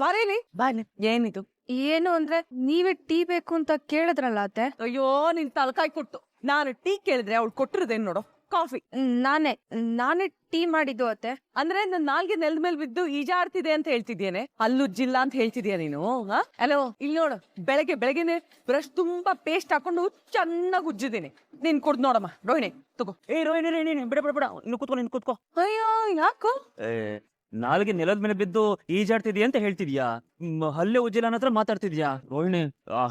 ಬರೀಲಿ ಬಾಯ್ಲಿ. ಏನಿದು? ಏನು ಅಂದ್ರೆ ನೀವೇ ಟೀ ಬೇಕು ಅಂತ ಕೇಳಿದ್ರಲ್ಲ ಅತ್ತೆ. ಅಯ್ಯೋ ನಿನ್ ತಲಕಾಯಿ ಕೊಟ್ಟು ನಾನು ಟೀ ಕೇಳಿದ್ರೆ ಅವ್ಳು ಕೊಟ್ಟಿರೋದೇನ್ ನೋಡು, ಕಾಫಿ. ನಾನೇ ಟೀ ಮಾಡಿದ್ದು ಅತ್ತೆ. ಅಂದ್ರೆ ನನ್ ನಾಲ್ಗೆ ನೆಲದ ಮೇಲೆ ಬಿದ್ದು ಈಜಾಡ್ತಿದೆ ಅಂತ ಹೇಳ್ತಿದ್ಯೇನೆ, ಹಲ್ಲುಜ್ಜಿಲ್ಲ ಅಂತ ಹೇಳ್ತಿದ್ಯಾ ನೀನು? ಅಲೋ ಇಲ್ಲಿ ನೋಡು, ಬೆಳಗ್ಗೆನೆ ಬ್ರಷ್ ತುಂಬಾ ಪೇಸ್ಟ್ ಹಾಕೊಂಡು ಚೆನ್ನಾಗಿ ಉಜ್ಜಿದ್ದೀನಿ. ನೀನ್ ಕುಡ್ದು ನೋಡಮ್ಮ ರೋಹಿಣಿ, ತಗೋ. ರೋಹಿಣಿ ಬಿಡ ಬಿಡ ಬಿಡ, ಇನ್ನು ಕೂತ್ಕೋ. ಅಯ್ಯೋ ಯಾಕೋ ನಾಲ್ಗೆ ನೆಲದ ಮೇಲೆ ಬಿದ್ದು ಈಜಾಡ್ತಿದ್ಯಾ ಅಂತ ಹೇಳ್ತಿದ್ಯಾ? ಹಲ್ಲೆ ಉಜ್ಜಿಲ್ಲ ಅನ್ನತ್ರ ಮಾತಾಡ್ತಿದ್ಯಾ? ರೋಹಿಣಿ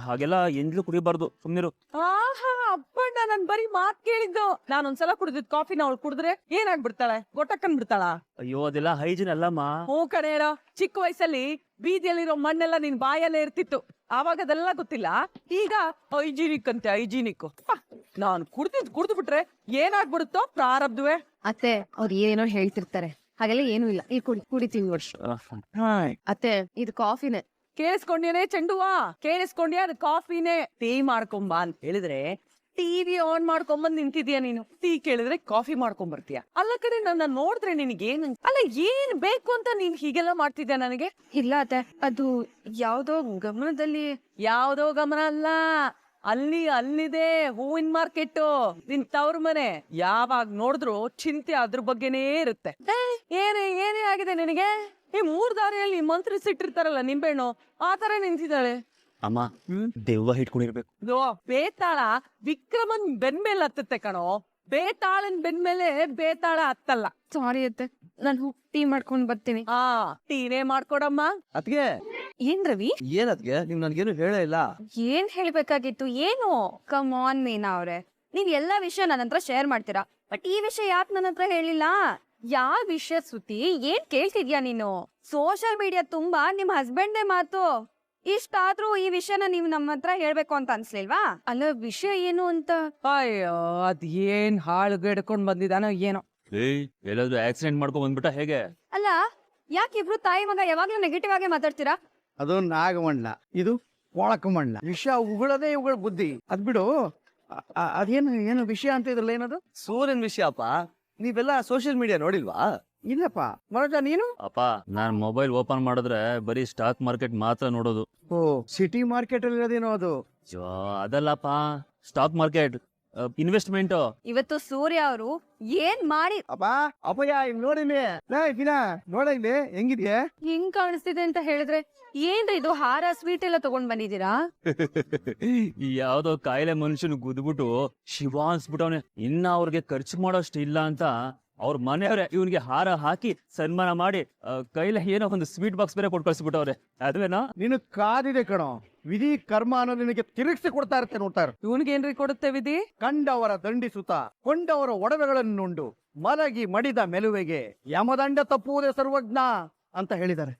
ಹಾಗೆಲ್ಲ ಎಂದ್ಲೂ ಕುಡಿಬಾರ್ದು, ಸುಮ್ನಿರು. ಆಹಾ ಅಪ್ಪಣ್ಣ, ನಾನ್ ಬರೀ ಮಾತ್ ಕೇಳಿದ್ದು. ನಾನೊಂದ್ಸಲ ಕುಡಿದಿದ್ ಕಾಫಿನ ಅವಳು ಕುಡಿದ್ರೆ ಏನಾಗ್ಬಿಡ್ತಾಳೆ, ಗೊಟ್ಟಕ್ಕನ್ ಬಿಡ್ತಾಳ? ಅಯ್ಯೋ ಅದೆಲ್ಲ ಹೈಜಿನ್ ಅಲ್ಲಮ್ಮ. ಹ್ಞೂ ಕಣೆ ಹೇಳೋ, ಚಿಕ್ಕ ವಯಸ್ಸಲ್ಲಿ ಬೀದಿಯಲ್ಲಿರೋ ಮಣ್ಣೆಲ್ಲ ನಿನ್ ಬಾಯಲ್ಲೇ ಇರ್ತಿತ್ತು, ಆವಾಗ ಅದೆಲ್ಲ ಗೊತ್ತಿಲ್ಲ. ಈಗ ಹೈಜಿನಿಕ್ ಅಂತೆ, ಹೈಜಿನಿಕ್. ನಾನ್ ಕುಡ್ದು ಬಿಟ್ರೆ ಏನಾಗ್ಬಿಡುತ್ತೋ ಪ್ರಾರಬ್ಧವೇ. ಅತ್ತೆ ಅವ್ರು ಏನೋ ಹೇಳ್ತಿರ್ತಾರೆ, ಹಾಗೆಲ್ಲ ಏನೂ ಇಲ್ಲ. ಈ ಕುಡಿತೀವಿ ವರ್ಷ. ಅತ್ತೆ ಇದು ಕಾಫಿನೇ. ಕೇಳಿಸ್ಕೊಂಡ್ಯೇನೆ ಚೆಂಡುವಾ? ಕೇಳಿಸ್ಕೊಂಡ್ಯಾ? ಅದು ಕಾಫಿನೇ. ಟೀ ಮಾಡ್ಕೊಂಬ ಅಂತ ಹೇಳಿದ್ರೆ ಟಿವಿ ಆನ್ ಮಾಡ್ಕೊಂಬಂದ್ ನಿಂತಿದ್ಯಾ ನೀನು. ಟೀ ಕೇಳಿದ್ರೆ ಕಾಫಿ ಮಾಡ್ಕೊಂಡ್ ಬರ್ತೀಯ. ಅಲ್ಲ ಕಡೆ ನನ್ನ ನೋಡಿದ್ರೆ ನಿನಗೇನು ಅಲ್ಲ, ಏನ್ ಬೇಕು ಅಂತ ನೀನ್ ಹೀಗೆಲ್ಲ ಮಾಡ್ತಿದ್ಯಾ ನನಗೆ? ಇಲ್ಲ ಅತ್ತೆ, ಅದು ಯಾವ್ದೋ ಗಮನದಲ್ಲಿ. ಯಾವ್ದೋ ಗಮನ ಅಲ್ಲ, ಅಲ್ಲಿದೆ ಹೂವಿನ ಮಾರ್ಕೆಟ್, ನಿನ್ ತವ್ರ ಮನೆ. ಯಾವಾಗ ನೋಡಿದ್ರು ಚಿಂತೆ ಅದ್ರ ಬಗ್ಗೆನೇ ಇರುತ್ತೆ. ಏನೇ ಆಗಿದೆ ನಿನಗೆ? ಈ 3 ದಾರಿಯಲ್ಲಿ ಮಂತ್ರಿಸಿಟ್ಟಿರ್ತಾರಲ್ಲ ನಿಂಬೆಣ್ಣು, ಆ ತರ ನಿಂತಿದ್ದಾಳೆ. ಅಮ್ಮ ದೆವ್ವ ಹಿಡ್ಕೊಂಡಿರ್ಬೇಕು. ಬೇತಾಳ ವಿಕ್ರಮನ್ ಬೆನ್ಮೇಲೆ ಹತ್ತತ್ತೆ ಕಣೋ, ಬೇತಾಳನ್ ಬೆನ್ಮೇಲೆ ಬೇತಾಳ ಹತ್ತಲ್ಲ. ಸಾರಿ ಅತ್ತೆ, ನಾನು ಟೀ ಮಾಡ್ಕೊಂಡ್ ಬರ್ತೀನಿ. ಟೀನೇ ಮಾಡ್ಕೊಡಮ್ಮ. ಅದ್ಗೆ ಏನ್ ರವಿ? ಏನದ್ಗೆ ನೀವ್ ನನ್ಗೇನು ಹೇಳೇ ಇಲ್ಲ. ಏನ್ ಹೇಳ್ಬೇಕಾಗಿತ್ತು? ಏನು ಕಮ್ ಆನ್ ಮೀನಾ ಅವ್ರೆ, ನೀವ್ ಎಲ್ಲಾ ವಿಷಯ ನನ್ನ ಹತ್ರ ಶೇರ್ ಮಾಡ್ತೀರಾ, ಬಟ್ ಈ ವಿಷಯ ಯಾಕೆ ನನ್ನ ಹತ್ರ ಹೇಳಿಲ್ಲ? ಯಾವ ವಿಷಯ ಶ್ರುತಿ? ಏನ್ ಕೇಳ್ತಿದ್ಯಾ ನೀನು? ಸೋಷಿಯಲ್ ಮೀಡಿಯಾ ತುಂಬಾ ನಿಮ್ ಹಸ್ಬೆಂಡೇ ಮಾತು. ಇಷ್ಟಾದ್ರೂ ಈ ವಿಷಯನ ನೀವ್ ನಮ್ಮ ಹತ್ರ ಹೇಳ್ಬೇಕು ಅಂತ ಅನ್ಸ್ಲಿಲ್ವಾ? ಅಲ್ಲ ವಿಷಯ ಏನು ಅಂತ. ಅಯ್ಯೋ ಅದ್ ಏನ್ ಹಾಳುಗೆಡ್ಕೊಂಡ್ ಬಂದಿದಾನೋ ಏನೋ. ಎಲ್ಲಾದ್ರೂ ಆಕ್ಸಿಡೆಂಟ್ ಮಾಡ್ಕೊಂಡ್ ಬಂದ್ಬಿಟ್ಟ ಹೇಗೆ? ಅಲ್ಲ ಯಾಕೆ ಇಬ್ರು ತಾಯಿ ಮಗ ಯಾವಾಗ್ಲೂ ನೆಗೆಟಿವ್ ಆಗಿ ಮಾತಾಡ್ತೀರಾ? ಅದು ನಾಗಮಂಡ್ಲ, ಇದು ಕೊಳಕಮಂಡ್ಲ. ವಿಷಯ ಉಗಳದೇ ಇವುಗಳ ಬುದ್ಧಿ. ಅದ್ಬಿಡು, ಏನು ವಿಷಯ ಅಂತ ಇದ್ರಲ್ಲ, ಏನದು? ಸೂರ್ಯನ್ ವಿಷಯಪ್ಪ. ನೀವೆಲ್ಲ ಸೋಷಿಯಲ್ ಮೀಡಿಯಾ ನೋಡಿಲ್ವಾ? ಇಲ್ಲಪ್ಪ ಮನೋಜ, ನೀನು? ಅಪ್ಪ ನಾನ್ ಮೊಬೈಲ್ ಓಪನ್ ಮಾಡಿದ್ರೆ ಬರೀ ಸ್ಟಾಕ್ ಮಾರ್ಕೆಟ್ ಮಾತ್ರ ನೋಡೋದು. ಓ, ಸಿಟಿ ಮಾರ್ಕೆಟ್ ಅಲ್ಲಿ ಇರೋದೇನೋ ಅದು. ಅದಲ್ಲಪ್ಪ, ಸ್ಟಾಕ್ ಮಾರ್ಕೆಟ್ ಇನ್ವೆಸ್ಟ್ಮೆಂಟ್. ಇವತ್ತು ಸೂರ್ಯ ಅವರು ಏನ್ ಮಾಡಿ ಅಪ್ಪಯ್ಯ ಇಲ್ಲಿ ನೋಡಿಲಿ, ನೋಡ ಇಲ್ಲಿ ಹೆಂಗಿದ್ಯಾ? ಹೆಂಗ್ ಕಾಣಿಸ್ತಿದೆ ಅಂತ ಹೇಳಿದ್ರೆ ಏನ್ರಿ ಇದು? ಹಾರ ಸ್ವೀಟ್ ಎಲ್ಲ ತಗೊಂಡ್ ಬಂದಿದ್ದೀರಾ? ಯಾವ್ದೋ ಕಾಯಿಲೆ ಮನುಷ್ಯನ್ ಗುದ್ಬಿಟ್ಟು ಶಿವ ಅನ್ಸ್ಬಿಟ್ಟವ್ನೆ. ಇನ್ನ ಅವ್ರಿಗೆ ಖರ್ಚು ಮಾಡೋಷ್ಟು ಇಲ್ಲ ಅಂತ ಅವ್ರ ಮನೆಯವ್ರೆ ಇವನ್ಗೆ ಹಾರ ಹಾಕಿ ಸನ್ಮಾನ ಮಾಡಿ ಕೈಲ ಏನೋ ಒಂದು ಸ್ವೀಟ್ ಬಾಕ್ಸ್ ಬೇರೆ ಕೊಟ್ಟು ಕಳ್ಸಿಬಿಟ್ಟವ್ರೆ. ಅದುವೇನೋ? ನಿನ್ ಕಾದಿದೆ ಕಣೋ, ವಿಧಿ ಕರ್ಮ ಅನ್ನೋ ನಿನಗೆ ತಿರುಗಿಸಿ ಕೊಡ್ತಾ ಇರುತ್ತೆ. ನೋಡ್ತಾ ಇರು. ಇವನ್ಗೇನ್ರಿ ಕೊಡುತ್ತೆ ವಿಧಿ? ಕಂಡವರ ದಂಡಿಸುತ್ತ ಕೊಂಡವರ ಒಡವೆಗಳನ್ನುಂಡು ಮಲಗಿ ಮಡಿದ ಮೆಲುವೆಗೆ ಯಮದಂಡ ತಪ್ಪುವುದೇ ಸರ್ವಜ್ಞ ಅಂತ ಹೇಳಿದ್ದಾರೆ.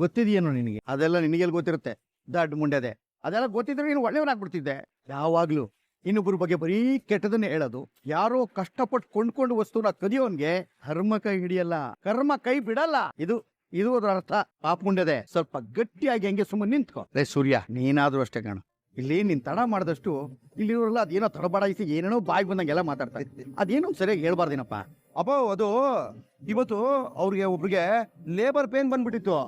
ಗೊತ್ತಿದೆಯೇನೋ ನಿನಗೆ? ಅದೆಲ್ಲ ನಿನಗೆಲ್ಲಿ ಗೊತ್ತಿರುತ್ತೆ, ದಡ್ಡ ಮುಂಡೆದೆ. ಅದೆಲ್ಲ ಗೊತ್ತಿದ್ರೆ ನೀನು ಒಳ್ಳೆಯವನಾಗ್ಬಿಡ್ತಿದ್ದೆ. ಯಾವಾಗ್ಲೂ ಇನ್ನೊಬ್ಬರ ಬಗ್ಗೆ ಬರೀ ಕೆಟ್ಟದನ್ನೇ ಹೇಳೋದು. ಯಾರೋ ಕಷ್ಟಪಟ್ಟು ಕೊಂಡ್ಕೊಂಡು ವಸ್ತುನ ಕದಿಯೋನ್ಗೆ ಧರ್ಮ ಕೈ ಹಿಡಿಯಲ್ಲ, ಕರ್ಮ ಕೈ ಬಿಡಲ್ಲ. ಇದು ಅದರ ಅರ್ಥ. ಪಾಪ ಮುಂಡೆದೆ, ಸ್ವಲ್ಪ ಗಟ್ಟಿಯಾಗಿ ಹಂಗೆ ಸುಮ್ಮನೆ ನಿಂತ್ಕೊ. ಸೂರ್ಯ, ನೀನಾದ್ರೂ ಅಷ್ಟೇ ಕಾಣು. ಇಲ್ಲಿ ನೀನ್ ತಡ ಮಾಡಿದಷ್ಟು ಇಲ್ಲಿರೋಲ್ಲ ಅದೇನೋ ತಡಬಾಡಿಸಿ ಏನೇನೋ ಬಾಯಿ ಬಂದಂಗೆಲ್ಲ ಮಾತಾಡ್ತಾ ಇರ್ತೀನಿ. ಅದೇನೋ ಸರಿಯಾಗಿ ಹೇಳ್ಬಾರ್ದೇನಪ್ಪ. ಅಪ್ಪ ಅದು ಇವತ್ತು ಅವ್ರಿಗೆ ಒಬ್ರಿಗೆ ಲೇಬರ್ ಪೇನ್ ಬಂದ್ಬಿಟ್ಟಿತ್ತು.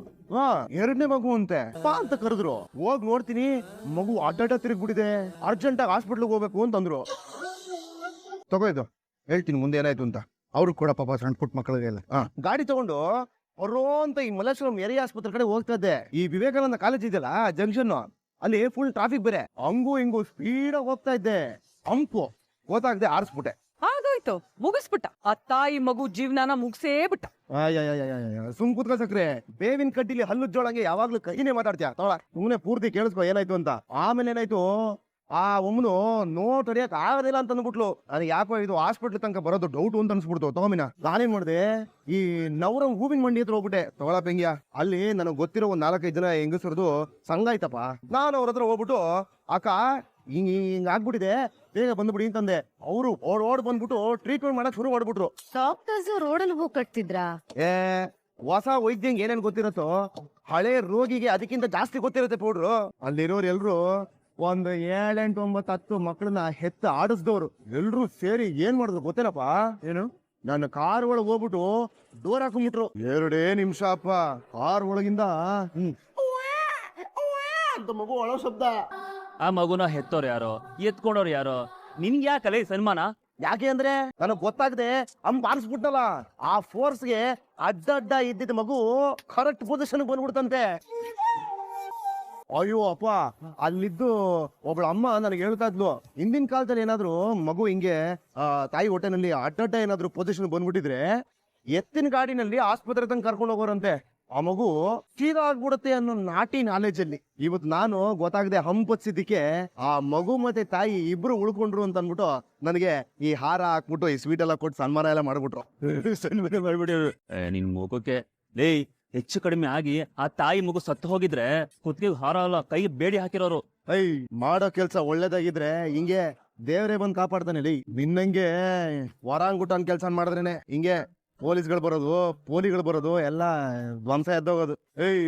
2ನೇ ಮಗು ಅಂತೆ ಅಂತ ಕರೆದ್ರು. ಹೋಗ್ ನೋಡ್ತೀನಿ, ಮಗು ಅಡ್ಡ ತಿರುಗ್ಬಿಟ್ಟಿದೆ, ಅರ್ಜೆಂಟ್ ಆಗಿ ಹಾಸ್ಪಿಟ್ಲಿಗೆ ಹೋಗ್ಬೇಕು ಅಂತಂದ್ರು. ತಗೋಯ್ತು, ಹೇಳ್ತೀನಿ ಮುಂದೆ ಏನಾಯ್ತು ಅಂತ. ಅವ್ರಿಗೆ ಕೂಡ ಪಾಪ ಸಣ್ಣ ಪುಟ್ಟ ಮಕ್ಕಳಿಗೆಲ್ಲ ಗಾಡಿ ತಗೊಂಡು ಅವ್ರು ಅಂತ ಈ ಮಲ್ಲೇಶ್ವರಂ ಏರಿಯಾ ಆಸ್ಪತ್ರೆ ಕಡೆ ಹೋಗ್ತಾ ಇದ್ದೆ. ಈ ವಿವೇಕಾನಂದ ಕಾಲೇಜ್ ಇದೆಯಲ್ಲ ಜಂಕ್ಷನ್, ಅಲ್ಲಿ ಫುಲ್ ಟ್ರಾಫಿಕ್ ಬೇರೆ, ಹಂಗೂ ಹಿಂಗೂ ಸ್ಪೀಡ್ ಆಗಿ ಹೋಗ್ತಾ ಇದ್ದೆ. ಹಂಪು ಗೊತ್ತಾಗದೆ ಆರಿಸ್ಬಿಟ್ಟೆ. ಆಗೋಯ್ತು, ಮುಗಿಸ್ಬಿಟ್ಟ. ಆ ತಾಯಿ ಮಗು ಜೀವನಾನ ಮುಗಿಸೇ ಬಿಟ್ಟ. ಸುಮ್ ಕೂತ್ಕೊ ಸಕ್ರೆ, ಬೇವಿನ ಕಡ್ಡಿಲಿ ಹಲ್ಲು ಜೋಳಂಗೆ ಯಾವಾಗ್ಲೂ ಕೈನೇ ಮಾತಾಡ್ತೀಯ. ತೊಳ ಸುಮ್ನೆ ಪೂರ್ತಿ ಕೇಳಿಸ್ಕೊ ಏನಾಯ್ತು ಅಂತ. ಆಮೇಲೆ ಏನಾಯ್ತು, ಆ ಒಮ್ಮನು ನೋಟ್ ಹೊಡಿಯಕ್ ಆಗೋದಿಲ್ಲ ಅಂತ ಅಂದ್ಬಿಟ್ಲು. ನನಗೆ ಯಾಕೋ ಇದು ಹಾಸ್ಪಿಟ್ಲ್ ತನಕ ಬರೋದು ಡೌಟ್ ಅಂತ ಅನ್ಸ್ಬಿಡ್ತು. ತಗೊಂಬಿನ ನಾನೇನ್ ಮಾಡಿದೆ, ಈ ನವರಂ ಹೂವಿನ ಮಂಡಿ ಹತ್ರ ಹೋಗ್ಬಿಟ್ಟೆ. ತಗೊಳ ಪೆಂಗ್ಯ, ಅಲ್ಲಿ ನನಗೆ ಗೊತ್ತಿರೋ ಒಂದ್ 4-5 ಜನ ಹೆಂಗಸರದು ಸಂಘ ಆಯ್ತಪ್ಪ. ನಾನು ಅವ್ರ ಹತ್ರ ಹೋಗ್ಬಿಟ್ಟು, ಅಕ್ಕ ಹಿಂಗ್ ಆಗ್ಬಿಟ್ಟಿದೆ, ಬೇಗ ಬಂದ್ಬಿಡಿ ಅಂತಂದೆ. ಅವರು ಓಡ್ ಬಂದ್ಬಿಟ್ಟು ಟ್ರೀಟ್ಮೆಂಟ್ ಮಾಡಕ್ ಶುರು ಮಾಡ್ಬಿಟ್ರು. ಡಾಕ್ಟರ್ಸ್ ರೋಡಲ್ಲಿ ಹೋಗಿ ಕಟ್ತಿದ್ರಾ? ಹೊಸ ವೈದ್ಯಂಗೆ ಏನೇನ್ ಗೊತ್ತಿರತ್ತೋ ಹಳೆ ರೋಗಿಗೆ ಅದಕ್ಕಿಂತ ಜಾಸ್ತಿ ಗೊತ್ತಿರುತ್ತೆ ಪೌಡ್ರು. ಅಲ್ಲಿರೋರು ಎಲ್ರು ಒಂದು 7, 8, 9, 10 ಮಕ್ಕಳನ್ನ ಹೆತ್ತ ಆಡಿಸ್ದವ್ರು ಎಲ್ರು ಸೇರಿ ಏನ್ ಮಾಡಿದ್ರು ಗೊತ್ತೇನಪ್ಪ? ಏನು, ನನ್ನ ಕಾರ್ ಒಳಗೆ ಹೋಗ್ಬಿಟ್ಟು ಡೋರ್ ಹಾಕೊಂಡ್ಬಿಟ್ರು. 2 ನಿಮಿಷ ಅಪ್ಪ, ಕಾರ್ ಒಳಗಿಂದ ಅಂತ ಮಗು ಅಳೋ ಶಬ್ದ. ಆ ಮಗುನ ಹೆತ್ತೋರು ಯಾರೋ ಎತ್ಕೊಂಡವ್ರು ಯಾರೋ, ನಿನ್ಗೆ ಯಾಕಲ್ಲ ಈ ಸನ್ಮಾನ? ಯಾಕೆ ಅಂದ್ರೆ ನನಗ್ ಗೊತ್ತಾಗದೆ ಬಾರಿಸ್ಬಿಟ್ನಲ್ಲ, ಆ ಫೋರ್ಸ್ಗೆ ಅಡ್ಡ ಇದ್ದಿದ್ದ ಮಗು ಕರೆಕ್ಟ್ ಪೊಸಿಷನ್ ಬಂದ್ಬಿಡ್ತಂತೆ. ಅಯ್ಯೋ ಅಪ್ಪ, ಅಲ್ಲಿದ್ದು ಒಬ್ಳ ಅಮ್ಮ ನನಗೆ ಹೇಳ್ತಾ ಇದ್ಲು, ಹಿಂದಿನ ಕಾಲದಲ್ಲಿ ಏನಾದ್ರು ಮಗು ಹಿಂಗೆ ತಾಯಿ ಹೊಟ್ಟೆನಲ್ಲಿ ಅಡ್ಡ ಏನಾದ್ರು ಪೊಸಿಷನ್ ಬಂದ್ಬಿಟ್ಟಿದ್ರೆ ಎತ್ತಿನ ಗಾಡಿನಲ್ಲಿ ಆಸ್ಪತ್ರೆ ತನಕ ಕರ್ಕೊಂಡು ಹೋಗೋರಂತೆ. ಆ ಮಗು ಸೀದಾ ಆಗ್ಬಿಡುತ್ತೆ ಅನ್ನೋ ನಾಟಿ ನಾಲೆಜ್ ಅಲ್ಲಿ ಇವತ್ತು ನಾನು ಗೊತ್ತಾಗದೆ ಹಂಪತ್ಸಿದ್ದಕ್ಕೆ ಆ ಮಗು ಮತ್ತೆ ತಾಯಿ ಇಬ್ರು ಉಳ್ಕೊಂಡ್ರು ಅಂತ ಅನ್ಬಿಟ್ಟು ನನಗೆ ಈ ಹಾರ ಹಾಕ್ಬಿಟ್ಟು ಈ ಸ್ವೀಟ್ ಎಲ್ಲ ಕೊಟ್ಟು ಸನ್ಮಾನ ಎಲ್ಲ ಮಾಡ್ಬಿಟ್ರು. ನಿನ್ ಮಗುಕ್ಕೆ ಲೇ ಹೆಚ್ಚು ಕಡಿಮೆ ಆಗಿ ಆ ತಾಯಿ ಮಗು ಸತ್ತು ಹೋಗಿದ್ರೆ ಕುತ್ತಿಗೆ ಹಾರ ಅಲ್ಲ ಕೈಗೆ ಬೇಡಿ ಹಾಕಿರೋರು. ಮಾಡೋ ಕೆಲ್ಸ ಒಳ್ಳೇದಾಗಿದ್ರೆ ಹಿಂಗೆ ದೇವ್ರೇ ಬಂದ್ ಕಾಪಾಡ್ತಾನೆ. ಲೇ ನಿನ್ನಂಗೆ ವರಾಂಗುಟನ್ ಕೆಲ್ಸ ಮಾಡಿದ್ರೇನೆ ಹಿಂಗೆ ಪೊಲೀಸ್ಗಳು ಬರೋದು, ಪೋಲಿಗಳು ಬರೋದು, ಎಲ್ಲ ಧ್ವಂಸ ಎದ್ದೋಗೋದು.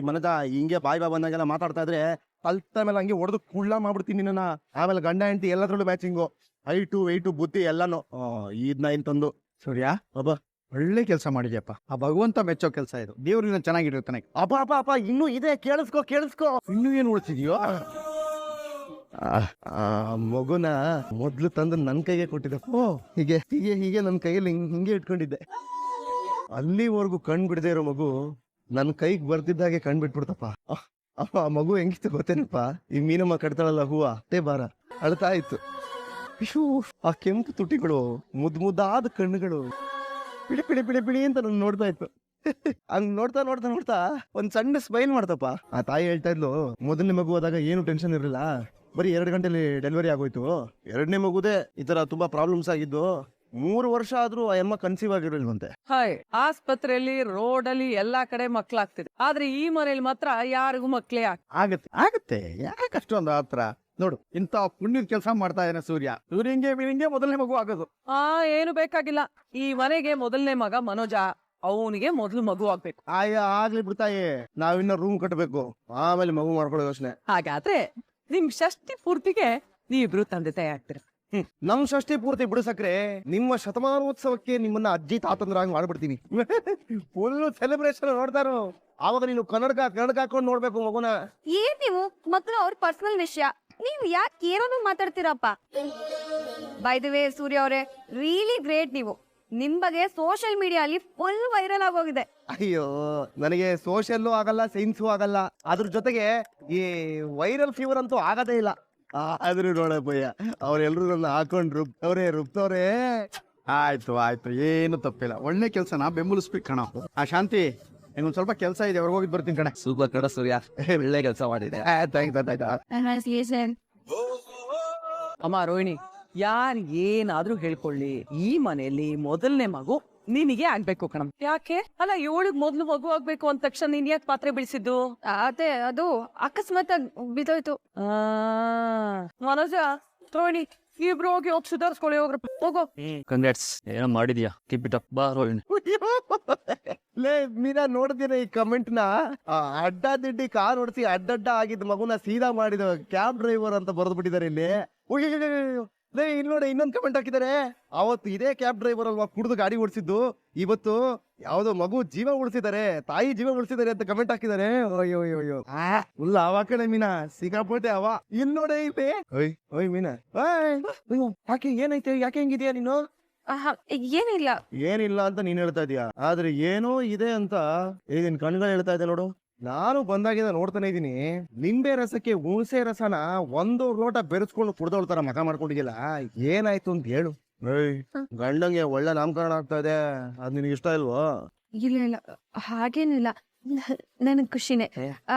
ಮನಜ ಹಿಂಗೆ ಬಾಯಿ ಬಂದಂಗೆಲ್ಲ ಮಾತಾಡ್ತಾ ಇದ್ರೆ ಕಲ್ತ ಮೇಲೆ ಹಂಗೆ ಹೊಡೆದು ಕುಳ್ಳ ಮಾಡ್ಬಿಡ್ತೀನಿ ನಿನ್ನ. ಆಮೇಲೆ ಗಂಡ ಹೆಂಡತಿ ಎಲ್ಲದ್ರಲ್ಲೂ ಮ್ಯಾಚಿಂಗು, ಹೈಟು ವೆಯ್ಟು ಬುದ್ಧಿ ಎಲ್ಲಾನು ಇದನ್ನ ಇನ್ ತಂದು. ಸೂರ್ಯ ಅಬ್ಬ ಒಳ್ಳೆ ಕೆಲಸ ಮಾಡಿದ್ಯಪ್ಪ. ಆ ಭಗವಂತ ಮೆಚ್ಚೋ ಕೆಲಸ ಇದು. ದೇವ್ರನ್ನ ಚೆನ್ನಾಗಿರ್ತಾನೆ. ಅಪ್ಪ ಅಪ್ಪ ಅಪ್ಪ ಇನ್ನೂ ಇದೆ, ಕೇಳಿಸ್ಕೋ. ಇನ್ನೂ ಏನು ಉಳಿಸಿದ್ಯೋ? ಮಗುನ ಮೊದ್ಲು ತಂದು ನನ್ ಕೈಗೆ ಕೊಟ್ಟಿದ್ದೆ. ಹೀಗೆ ಹೀಗೆ ಹೀಗೆ ನನ್ನ ಕೈಯಲ್ಲಿ ಹಿಂಗೆ ಇಟ್ಕೊಂಡಿದ್ದೆ. ಅಲ್ಲಿವರೆಗೂ ಕಣ್ ಬಿಡದೆ ಇರೋ ಮಗು ನನ್ ಕೈಗೆ ಬರ್ತಿದ್ದಾಗೆ ಕಣ್ ಬಿಟ್ಬಿಡ್ತಪ್ಪ. ಅಪ್ಪ ಆ ಮಗು ಹೆಂಗಿತ್ತು ಗೊತ್ತೇನಪ್ಪ, ಈ ಮೀನಮ್ಮ ಕಟ್ತಾಳಲ್ಲ ಹೂವ ಅಷ್ಟೇ ಬಾರ ಅಳ್ತಾ ಇತ್ತು. ಆ ಕೆಂಪು ತುಟಿಗಳು, ಮುದ್ದಾದ ಕಣ್ಣುಗಳು ಪಿಳಿ ಪಿಳಿ ಪಿಳಿ ಪಿಳಿ ಅಂತ ನನ್ ನೋಡ್ತಾ ಇತ್ತು. ಹಂಗ್ ನೋಡ್ತಾ ನೋಡ್ತಾ ನೋಡ್ತಾ ಒಂದ್ ಸಣ್ಣ ಸ್ಮೈಲ್ ಮಾಡ್ತಪ್ಪ. ಆ ತಾಯಿ ಹೇಳ್ತಾ ಇದ್ಲು, ಮೊದಲನೇ ಮಗು ಆದಾಗ ಏನು ಟೆನ್ಷನ್ ಇರಲಿಲ್ಲ, ಬರೀ 2 ಗಂಟೆಲಿ ಡೆಲಿವರಿ ಆಗೋಯ್ತು. 2ನೇ ಮಗುದೇ ಈ ತರ ತುಂಬಾ ಪ್ರಾಬ್ಲಮ್ಸ್ ಆಗಿದ್ದು. 3 ವರ್ಷ ಆದ್ರೂ ಆ ಅಮ್ಮ ಕನ್ಸೀವ್ ಆಗಿರಲ್ವಂತೆ. ಹಾಯ್, ಆಸ್ಪತ್ರೆಯಲ್ಲಿ ರೋಡಲ್ಲಿ ಎಲ್ಲಾ ಕಡೆ ಮಕ್ಳಾಗ್ತಿದೆ, ಆದ್ರೆ ಈ ಮನೇಲಿ ಮಾತ್ರ ಯಾರಿಗೂ ಮಕ್ಳೇ ಆಗತ್ತೆ. ಯಾಕೆ ಅಷ್ಟೊಂದು ಆತ್ರ? ನೋಡು, ಇಂಥ ಪುಣ್ಯದ ಕೆಲಸ ಮಾಡ್ತಾ ಇದ್ದಾನೆ ಸೂರ್ಯ. ಸೂರ್ಯಂಗೆ ಮೊದಲನೇ ಮಗು ಆಗೋದು. ಏನು ಬೇಕಾಗಿಲ್ಲ. ಈ ಮನೆಗೆ ಮೊದಲನೇ ಮಗ ಮನೋಜ, ಅವನಿಗೆ ಮೊದಲು ಮಗು ಆಗ್ಬೇಕು. ಆಗ್ಲಿ ಬಿಡ್ತಾಯಿ, ನಾವಿನ್ನ ರೂಮ್ ಕಟ್ಟಬೇಕು, ಆಮೇಲೆ ಮಗು ಮಾಡ್ಕೊಳ್ಳೋ ಯೋಚನೆ. ಹಾಗಾದ್ರೆ ನಿಮ್ ಷಷ್ಠಿ ಪೂರ್ತಿಗೆ ನೀವಿಬ್ರು ತಂದೆ ತಾಯಿ ಆಗ್ತೀರ. ನಮ್ ಷಷ್ಠಿ ಪೂರ್ತಿ ಬಿಡಿಸಕ್ರೆ ನಿಮ್ಮ ಶತಮಾನೋತ್ಸವಕ್ಕೆ ನಿಮ್ಮನ್ನ ಅಜ್ಜಿ ತಾತಂದ್ರಾಗ ಮಾಡ್ಬಿಡ್ತೀನಿ. ಫುಲ್ ಸೆಲೆಬ್ರೇಷನ್ ನೋಡ್ತಾರೋ. ಆವಾಗ ನೀನು ಕನ್ನಡಕ ಹಾಕೊಂಡು ನೋಡ್ಬೇಕು ಮಗುನ. ಏನ್ ನೀವು ಮಕ್ಕಳು ಅವ್ರ ಪರ್ಸನಲ್ ವಿಷಯ, ನೀವು ಯಾಕೆ ಏನೋ ಮಾತಾಡ್ತೀರಪ್ಪ? ಬೈ ದ ವೇ ಸೂರ್ಯ ಅವರೇ, ರಿಯಲಿ ಗ್ರೇಟ್. ನೀವು ನಿಮ್ ಬಗ್ಗೆ ಸೋಷಿಯಲ್ ಮೀಡಿಯಾಲಿ ಫುಲ್ ವೈರಲ್ ಆಗೋಗಿದೆ. ಅಯ್ಯೋ, ನನಗೆ ಸೋಷಿಯಲ್ಲೂ ಆಗಲ್ಲ, ಸೈನ್ಸು ಆಗಲ್ಲ, ಅದ್ರ ಜೊತೆಗೆ ಈ ವೈರಲ್ ಫೀವರ್ ಅಂತೂ ಆಗದೇ ಇಲ್ಲ. ಆದ್ರೂ ನೋಡಪ್ಪಯ್ಯ, ಅವ್ರೆಲ್ರು ನನ್ನ ಹಾಕೊಂಡು ರುಬ್ತವ್ರೆ. ಆಯ್ತು, ಏನು ತಪ್ಪಿಲ್ಲ. ಒಳ್ಳೆ ಕೆಲಸನ ಬೆಂಬಲಿಸ್ಬೇಕು ಕಣ. ಆ ಶಾಂತಿ, ಇನ್ನೊಂದ್ ಸ್ವಲ್ಪ ಕೆಲಸ ಇದೆ, ಅವ್ರಿಗೆ ಹೋಗಿದ್ ಬರ್ತೀನಿ ಕಣೆ. ಸೂಪರ್ ಕಡ ಸೂರ್ಯ, ಒಳ್ಳೆ ಕೆಲಸ ಮಾಡಿದೆ. ಅಮ್ಮ ರೋಹಿಣಿ, ಯಾರ್ ಏನಾದ್ರೂ ಹೇಳ್ಕೊಳ್ಳಿ, ಈ ಮನೆಯಲ್ಲಿ ಮೊದಲನೇ ಮಗು ನಿನಗೆ ಆಗ್ಬೇಕು ಕಣಮ್. ಯಾಕೆ ಅಲ್ಲ, 7ಗೆ ಮೊದ್ಲು ಮಗು ಆಗ್ಬೇಕು ಅಂದ ತಕ್ಷಣ ನೀನ್ ಯಾಕೆ ಪಾತ್ರೆ ಬಿಡಿಸಿದ್ದು? ಅದೇ ಅದು ಅಕಸ್ಮಾತ್ ಬಿದ್ದೋಯ್ತು. ಮನೋಜ, ರೋಹಿಣಿ, ಇಬ್ರು ಹೋಗಿ ಸುಧಾರಿಸ್ಕೊಳ್ಳಿ, ಹೋಗೋ. ಕಂಗ್ರಾಟ್ಸ್, ಏನೋ ಮಾಡಿದ್ಯಾ, ಕೀಪ್ ಇಟ್ ಅಪ್. ಬಾ ರೋಹಿಣಿ. ಲೇ ಮೀನಾ, ನೋಡ್ತೀರ ಈ ಕಮೆಂಟ್ ನ? ಅಡ್ಡ ದಿಡ್ಡಿ ಕಾರ್ ಓಡಿಸಿ ಅಡ್ಡಡ್ಡ ಆಗಿದ್ದ ಮಗುನ ಸೀದಾ ಮಾಡಿದ ಕ್ಯಾಬ್ ಡ್ರೈವರ್ ಅಂತ ಬರೆದು ಬಿಟ್ಟಿದ್ದಾರೆ ಇಲ್ಲಿ. ಲೇ ಇಲ್ಲಿ ನೋಡಿ, ಇನ್ನೊಂದು ಕಮೆಂಟ್ ಹಾಕಿದ್ದಾರೆ. ಅವತ್ತು ಇದೇ ಕ್ಯಾಬ್ ಡ್ರೈವರ್ ಅಲ್ವಾ ಕುಡಿದು ಗಾಡಿ ಓಡಿಸಿದ್ದು, ಇವತ್ತು ಯಾವ್ದೋ ಮಗು ಜೀವ ಉಳಿಸಿದ್ದಾರೆ, ತಾಯಿ ಜೀವ ಉಳಿಸಿದ್ದಾರೆ ಅಂತ ಕಮೆಂಟ್ ಹಾಕಿದ್ದಾರೆ. ಅಯ್ಯೋ ಫುಲ್ ಅವ ಕಡೆ ಮೀನಾ, ಸಿಕ್ಕಾಪಟ್ಟೆ ಅವ. ಇಲ್ಲಿ ನೋಡಿ ಇಲ್ಲಿ. ಓಯ್ ಮೀನಾ, ಯಾಕೆ ಏನಾಯ್ತು? ಯಾಕೆ ಹೆಂಗಿದ್ಯಾ ನೀನು? ಏನಿಲ್ಲ ಅಂತ ನೀನ್ ಹೇಳ್ತಾ ಇದೀಯಾ, ಆದ್ರೆ ಏನೋ ಇದೆ ಅಂತ ನಿನ್ ಕಣ್ಗಳು ಹೇಳ್ತಾ ಇದೆ ನೋಡು. ನಾನು ಬಂದಾಗಿಂದ ನೋಡ್ತಾನೆ ಇದೀನಿ, ನಿಂಬೆ ರಸಕ್ಕೆ ಹುಣಸೆ ರಸನ 1 ಲೋಟ ಬೆರೆಸ್ಕೊಂಡು ಕುಡ್ದೋಳ್ತಾರ ಮಕ ಮಾಡ್ಕೊಂಡಿದ್ಯಲ್ಲ, ಏನಾಯ್ತು ಅಂತ ಹೇಳು. ಗಂಡಂಗೆ ಒಳ್ಳೆ ನಾಮಕರಣ ಆಗ್ತಾ ಇದೆ, ಅದ್ ನಿನಗೆ ಇಷ್ಟ ಇಲ್ವೋ? ಇಲ್ಲ ಹಾಗೇನಿಲ್ಲ, ನನಗ್ ಖುಷಿನೇ.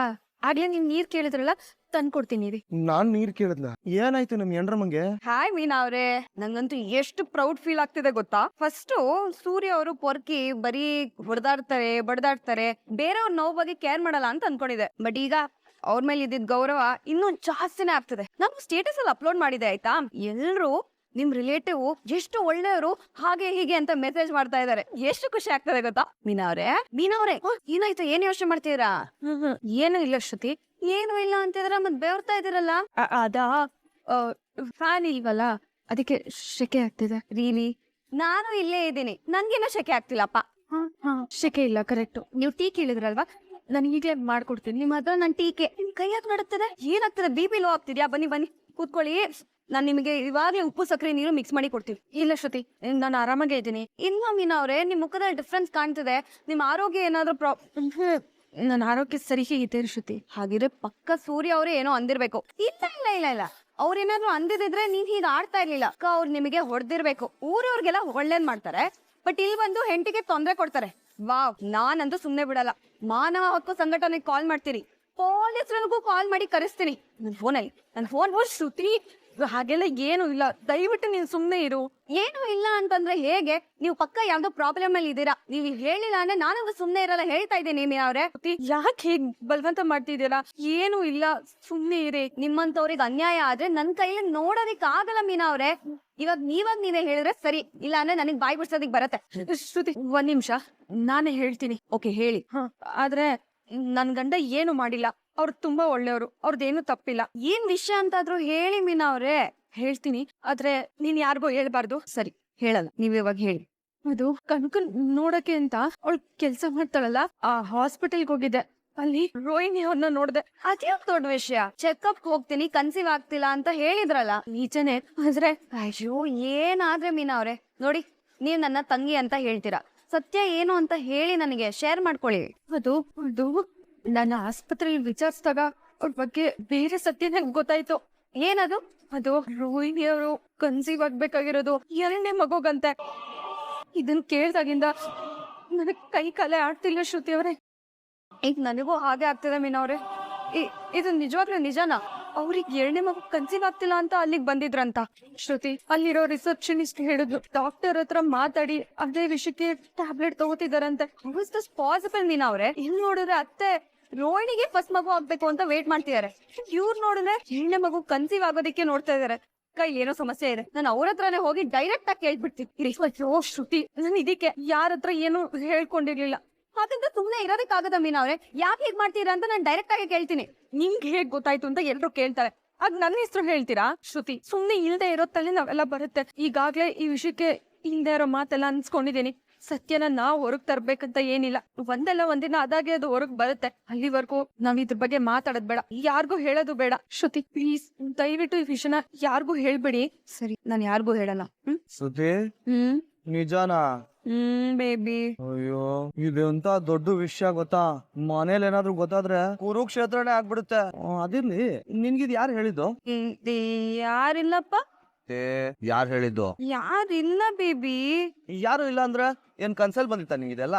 ಆಗ್ಲೇ ನೀವ್ ನೀರ್ ಕೇಳಿದ್ರಲ್ಲ, ತಂದ್ಕೊಡ್ತೀನಿ ರೀ. ನಾನ್ ನೀರ್ ಕೇಳಿದ್ನ? ಏನಾಯ್ತು ನಮ್ ಎಂಡ್ರಮ್ಮಂಗೆ? ಹಾಯ್ ಮೀನಾ ಅವ್ರೆ, ನಂಗಂತೂ ಎಷ್ಟು ಪ್ರೌಡ್ ಫೀಲ್ ಆಗ್ತಿದೆ ಗೊತ್ತಾ. ಫಸ್ಟ್ ಸೂರ್ಯ ಅವರು ಪೊರ್ಕಿ ಬರೀ ಬಡದಾಡ್ತಾರೆ, ಬೇರೆಯವ್ರ ನೋವು ಬಗ್ಗೆ ಕೇರ್ ಮಾಡಲ್ಲ ಅಂತ ಅನ್ಕೊಂಡಿದೆ. ಬಟ್ ಈಗ ಅವ್ರ ಮೇಲೆ ಇದ್ದಿದ್ ಗೌರವ ಇನ್ನೂ ಜಾಸ್ತಿನೇ ಆಗ್ತಿದೆ. ನಾನು ಸ್ಟೇಟಸ್ ಅಲ್ಲಿ ಅಪ್ಲೋಡ್ ಮಾಡಿದೆ ಆಯ್ತಾ, ಎಲ್ರು ನಿಮ್ ರಿಲೇಟಿವ್ ಎಷ್ಟು ಒಳ್ಳೆಯವರು ಹಾಗೆ ಹೀಗೆ ಅಂತ ಮೆಸೇಜ್ ಮಾಡ್ತಾ ಇದಾರೆ. ಎಷ್ಟು ಖುಷಿ ಆಗ್ತದೆ ಗೊತ್ತಾ. ಮೀನಾ ಅವ್ರೆ ಏನಾಯ್ತು, ಏನ್ ಯೋಚನೆ ಮಾಡ್ತೀರಾ? ಏನು ಇಲ್ಲ ಶ್ರುತಿ, ಏನು ಇಲ್ಲ ಅಂತಿದ್ರ, ಮತ್ ಬೆವರ್ತಾ ಇದೀರಲ್ಲ. ಅದಾ ಫ್ಯಾನ್ ಇಲ್ವಲ್ಲ, ಅದಕ್ಕೆ ಶೆಕೆ ಆಗ್ತಿದೆ. ರೀಲಿ ನಾನು ಇಲ್ಲೇ ಇದ್ದೀನಿ, ನನ್ಗೇನೋ ಶೆಕೆ ಆಗ್ತಿಲ್ಲಪ್ಪ. ಶೆಕೆ ಇಲ್ಲ, ಕರೆಕ್ಟ್. ನೀವು ಟೀ ಕೇಳಿದ್ರಲ್ವಾ, ನಾನು ಈಗಲೇ ಮಾಡ್ಕೊಡ್ತೀನಿ. ನಿಮ್ಮ ಹತ್ರ ನನ್ನ ಟೀಕೆ ನಿಮ್ ಕೈ ಯಾಕೆ ನಡುತ್ತದೆ? ಏನಾಗ್ತದೆ? BP ಲೋ ಆಗ್ತಿದ್ಯಾ? ಬನ್ನಿ ಬನ್ನಿ ಕೂತ್ಕೊಳ್ಳಿ. ನಾನು ನಿಮಗೆ ಇವಾಗಲೇ ಉಪ್ಪು ಸಕ್ಕರೆ ನೀರು ಮಿಕ್ಸ್ ಮಾಡಿ ಕೊಡ್ತೀನಿ. ಇಲ್ಲ ಶ್ರುತಿ, ನಾನು ಆರಾಮಾಗೇ ಇದ್ದೀನಿ. ಇಲ್ಲ ಮೀನಾ ಅವ್ರೆ, ನಿಮ್ ಮುಖದಲ್ಲಿ ಡಿಫ್ರೆನ್ಸ್ ಕಾಣ್ತಿದೆ. ನಿಮ್ ಆರೋಗ್ಯ ಏನಾದ್ರೂ ನನ್ನ ಆರೋಗ್ಯ ಸರಿ ಇದೆ ಶ್ರುತಿ. ಹಾಗಿದ್ರೆ ಪಕ್ಕ ಸೂರ್ಯ ಅವರೇ ಏನೋ ಅಂದಿರ್ಬೇಕು. ಇಲ್ಲ ಇಲ್ಲ ಇಲ್ಲ ಇಲ್ಲ, ಅವ್ರೇನಾದ್ರು ಅಂದಿದ್ರೆ ನೀನ್ ಹೀಗೆ ಆಡ್ತಾ ಇರ್ಲಿಲ್ಲ. ಅವ್ರು ನಿಮಗೆ ಹೊಡೆದಿರ್ಬೇಕು. ಊರವ್ರಿಗೆಲ್ಲ ಒಳ್ಳೇದ್ ಮಾಡ್ತಾರೆ, ಬಟ್ ಇಲ್ಲಿ ಬಂದು ಹೆಂಡತಿಗೆ ತೊಂದರೆ ಕೊಡ್ತಾರೆ. ವಾವ್, ನಾನಂತೂ ಸುಮ್ನೆ ಬಿಡಲ್ಲ. ಮಾನವ ಹಕ್ಕು ಸಂಘಟನೆಗೆ ಕಾಲ್ ಮಾಡ್ತೀನಿ, ಪೊಲೀಸರಿಗೂ ಕಾಲ್ ಮಾಡಿ ಕರೆಸ್ತೀನಿ. ನನ್ನ ಫೋನ್ ಶ್ರುತಿ, ಹಾಗೆಲ್ಲ ಏನು ಇಲ್ಲ, ದಯವಿಟ್ಟು ನೀನ್ ಸುಮ್ನೆ ಇರು. ಏನು ಇಲ್ಲ ಅಂತಂದ್ರೆ ಹೇಗೆ? ನೀವು ಪಕ್ಕ ಯಾವ್ದೋ ಪ್ರಾಬ್ಲಮ್ ಅಲ್ಲಿ ಇದ್ದೀರಾ. ನೀವು ಹೇಳಿಲ್ಲ ಅಂದ್ರೆ ನಾನಂತೂ ಸುಮ್ನೆ ಇರಲ್ಲ. ಹೇಳ್ತಾ ಇದ್ದೀನಿ ಮೀನಾ ಅವ್ರೆ. ಯಾಕೆ ಹೇಗ್ ಬಲವಂತ ಮಾಡ್ತಿದ್ದೀರಾ? ಏನು ಇಲ್ಲ, ಸುಮ್ನೆ ಇರಿ. ನಿಮ್ಮಂತವ್ರಿಗೆ ಅನ್ಯಾಯ ಆದ್ರೆ ನನ್ ಕೈಲಿ ನೋಡೋದಿಕ್ ಆಗಲ್ಲ ಮೀನಾ ಅವ್ರೆ. ಇವಾಗ ನೀವೇ ಹೇಳಿದ್ರೆ ಸರಿ, ಇಲ್ಲ ಅಂದ್ರೆ ನನಗ್ ಬಾಯಿ ಬಿಡ್ಸೋದಿಕ್ ಬರತ್ತೆ. ಶ್ರುತಿ, ಒಂದ್ ನಿಮಿಷ, ನಾನೇ ಹೇಳ್ತೀನಿ. ಓಕೆ ಹೇಳಿ. ಆದ್ರೆ ನನ್ ಗಂಡ ಏನು ಮಾಡಿಲ್ಲ, ಅವ್ರು ತುಂಬಾ ಒಳ್ಳೆಯವರು, ಅವ್ರದ್ದೇನು ತಪ್ಪಿಲ್ಲ. ಏನ್ ವಿಷಯ ಅಂತಾದ್ರೂ ಹೇಳಿ ಮೀನಾ ಅವ್ರೆ. ಹೇಳ್ತೀನಿ, ಆದ್ರೆ ನೀನ್ ಯಾರಿಗೋ ಹೇಳ್ಬಾರ್ದು. ಸರಿ, ಹೇಳಲ್ಲ, ನೀವ್ ಇವಾಗ ಹೇಳಿ. ಅದು ಕಣ್ಕನ್ ನೋಡಕ್ಕೆ ಅಂತ ಅವಳು ಕೆಲ್ಸ ಮಾಡ್ತಾಳಲ್ಲ, ಆ ಹಾಸ್ಪಿಟಲ್ಗೆ ಹೋಗಿದ್ದೆ. ಅಲ್ಲಿ ರೋಹಿಣಿ ಅವ್ರನ್ನ ನೋಡ್ದೆ. ಅದ್ಯಾಕ್ ದೊಡ್ಡ ವಿಷಯ? ಚೆಕ್ಅಪ್ ಹೋಗ್ತೀನಿ, ಕನ್ಸೀವ್ ಆಗ್ತಿಲ್ಲ ಅಂತ ಹೇಳಿದ್ರಲ್ಲ, ನಿಜನೇ. ಆದ್ರೆ ಅಯ್ಯೋ, ಏನಾದ್ರೆ ಮೀನಾ ಅವ್ರೆ, ನೋಡಿ, ನೀವ್ ನನ್ನ ತಂಗಿ ಅಂತ ಹೇಳ್ತೀರಾ. ಸತ್ಯ ಏನು ಅಂತ ಹೇಳಿ ನನಗೆ ಶೇರ್ ಮಾಡ್ಕೊಳ್ಳಿ. ಅದು ನನ್ನ ಆಸ್ಪತ್ರೆಯಲ್ಲಿ ವಿಚಾರಿಸಿದಾಗ ಅವ್ರ ಬಗ್ಗೆ ಬೇರೆ ಸತ್ಯ ನಂಗೆ ಗೊತ್ತಾಯ್ತು. ಏನದು? ಅದು ರೋಹಿಣಿ ಅವರು ಕನ್ಸೀವ್ ಆಗ್ಬೇಕಾಗಿರೋದು 2ನೇ ಮಗುಗಂತೆ. ಇದನ್ ಕೇಳ್ದಾಗಿಂದ ನನಗ್ ಕೈ ಕಾಲೇ ಆಡ್ತಿಲ್ಲ ಶ್ರುತಿ ಅವ್ರೆ. ಈಗ ನನಗೂ ಹಾಗೆ ಆಗ್ತಿದೆ ಮೀನಾ ಅವ್ರೆ. ಇದು ನಿಜವಾಗ್ಲೂ ನಿಜನಾ? ಅವ್ರಿಗೆ 2ನೇ ಮಗು ಕನ್ಸೀವ್ ಆಗ್ತಿಲ್ಲ ಅಂತ ಅಲ್ಲಿಗೆ ಬಂದಿದ್ರಂತ ಶ್ರುತಿ. ಅಲ್ಲಿರೋ ರಿಸೆಪ್ಷನಿಸ್ಟ್ ಹೇಳಿದ್ರು, ಡಾಕ್ಟರ್ ಹತ್ರ ಮಾತಾಡಿ ಅದೇ ವಿಷಯಕ್ಕೆ ಟ್ಯಾಬ್ಲೆಟ್ ತಗೋತಿದಾರಂತೆ. ಹೌಸ್ ದಿಸ್ ಪಾಸಿಬಲ್ ಮೀನಾ ಅವ್ರೆ? ಇಲ್ಲಿ ನೋಡಿದ್ರೆ ಅತ್ತೆ ರೋಹಿಣಿಗೆ ಫಸ್ಟ್ ಮಗು ಆಗ್ಬೇಕು ಅಂತ ವೇಟ್ ಮಾಡ್ತಿದ್ದಾರೆ. ಇವ್ರು ನೋಡಿದ್ರೆ 2ನೇ ಮಗು ಕನ್ಸೀವ್ ಆಗೋದಕ್ಕೆ ನೋಡ್ತಾ ಇದಾರೆ. ಕೈ ಏನೋ ಸಮಸ್ಯೆ ಇದೆ. ನಾನು ಅವ್ರ ಹತ್ರನೇ ಹೋಗಿ ಡೈರೆಕ್ಟ್ ಆಗಿ ಕೇಳ್ಬಿಡ್ತೀನಿ. ಅಯ್ಯೋ ಶ್ರುತಿ, ನಾನು ಇದಕ್ಕೆ ಯಾರ ಹತ್ರ ಏನು ಹೇಳ್ಕೊಂಡಿರ್ಲಿಲ್ಲ. ಹಾಗಂತ ಸುಮ್ನೆ ಇರೋದಕ್ಕಾಗದ ಮೀನಾ ಅವ್ರೆ? ಯಾಕೆ ಹೇಗ್ ಮಾಡ್ತೀರಾ ಅಂತ ನಾನು ಡೈರೆಕ್ಟ್ ಆಗಿ ಕೇಳ್ತೀನಿ. ನಿಮ್ಗೆ ಹೇಗ್ ಗೊತ್ತಾಯ್ತು ಅಂತ ಎಲ್ರು ಕೇಳ್ತಾರೆ. ಆಗ ನನ್ನ ಹೆಸರು ಹೇಳ್ತೀರಾ? ಶ್ರುತಿ, ಸುಮ್ನೆ ಇಲ್ದೆ ಇರೋ ತಲೆ ನಾವೆಲ್ಲ ಬರುತ್ತೆ. ಈಗಾಗ್ಲೇ ಈ ವಿಷಯಕ್ಕೆ ಇಲ್ದೇ ಇರೋ ಮಾತೆಲ್ಲ ಅನ್ಸ್ಕೊಂಡಿದೀನಿ. ಸತ್ಯನ ನಾವ್ ಹೊರಗ್ ತರ್ಬೇಕಂತ ಏನಿಲ್ಲ. ಒಂದಿನ ಅದಾಗೆ ಅದು ಹೊರಗ್ ಬರುತ್ತೆ. ಅಲ್ಲಿವರೆಗೂ ನಾವ್ ಇದ್ರ ಬಗ್ಗೆ ಮಾತಾಡೋದ್ ಬೇಡ, ಯಾರಿಗೂ ಹೇಳೋದು ಬೇಡ. ಶ್ರುತಿ ಪ್ಲೀಸ್, ದಯವಿಟ್ಟು ಈ ವಿಷಯನ ಯಾರಿಗೂ ಹೇಳ್ಬೇಡಿ. ಸರಿ, ನಾನು ಯಾರಿಗೂ ಹೇಳಲ್ಲ. ಸುದ್ದಿ ನಿಜಾನಾ? ಬೇಬಿ. ಅಯ್ಯೋ, ಇದೆಂತ ದೊಡ್ಡ ವಿಷಯ ಗೊತ್ತಾ? ಮನೇಲಿ ಏನಾದ್ರು ಗೊತ್ತಾದ್ರೆ ಕುರುಕ್ಷೇತ್ರನೇ ಆಗ್ಬಿಡುತ್ತೆ. ಅದಿರ್ಲಿ, ನಿನ್ಗಿದ್ ಯಾರು ಹೇಳಿದ್ದು? ಯಾರಿಲ್ಲಪ್ಪ. ಯಾರು ಹೇಳಿದ್ದು? ಯಾರಿಲ್ಲ ಬೇಬಿ. ಯಾರು ಇಲ್ಲ ಅಂದ್ರೆ ಏನ್ ಕನ್ಸಲ್ ಬಂದಿತ್ತ ನಿಂಗಿದೆಲ್ಲ?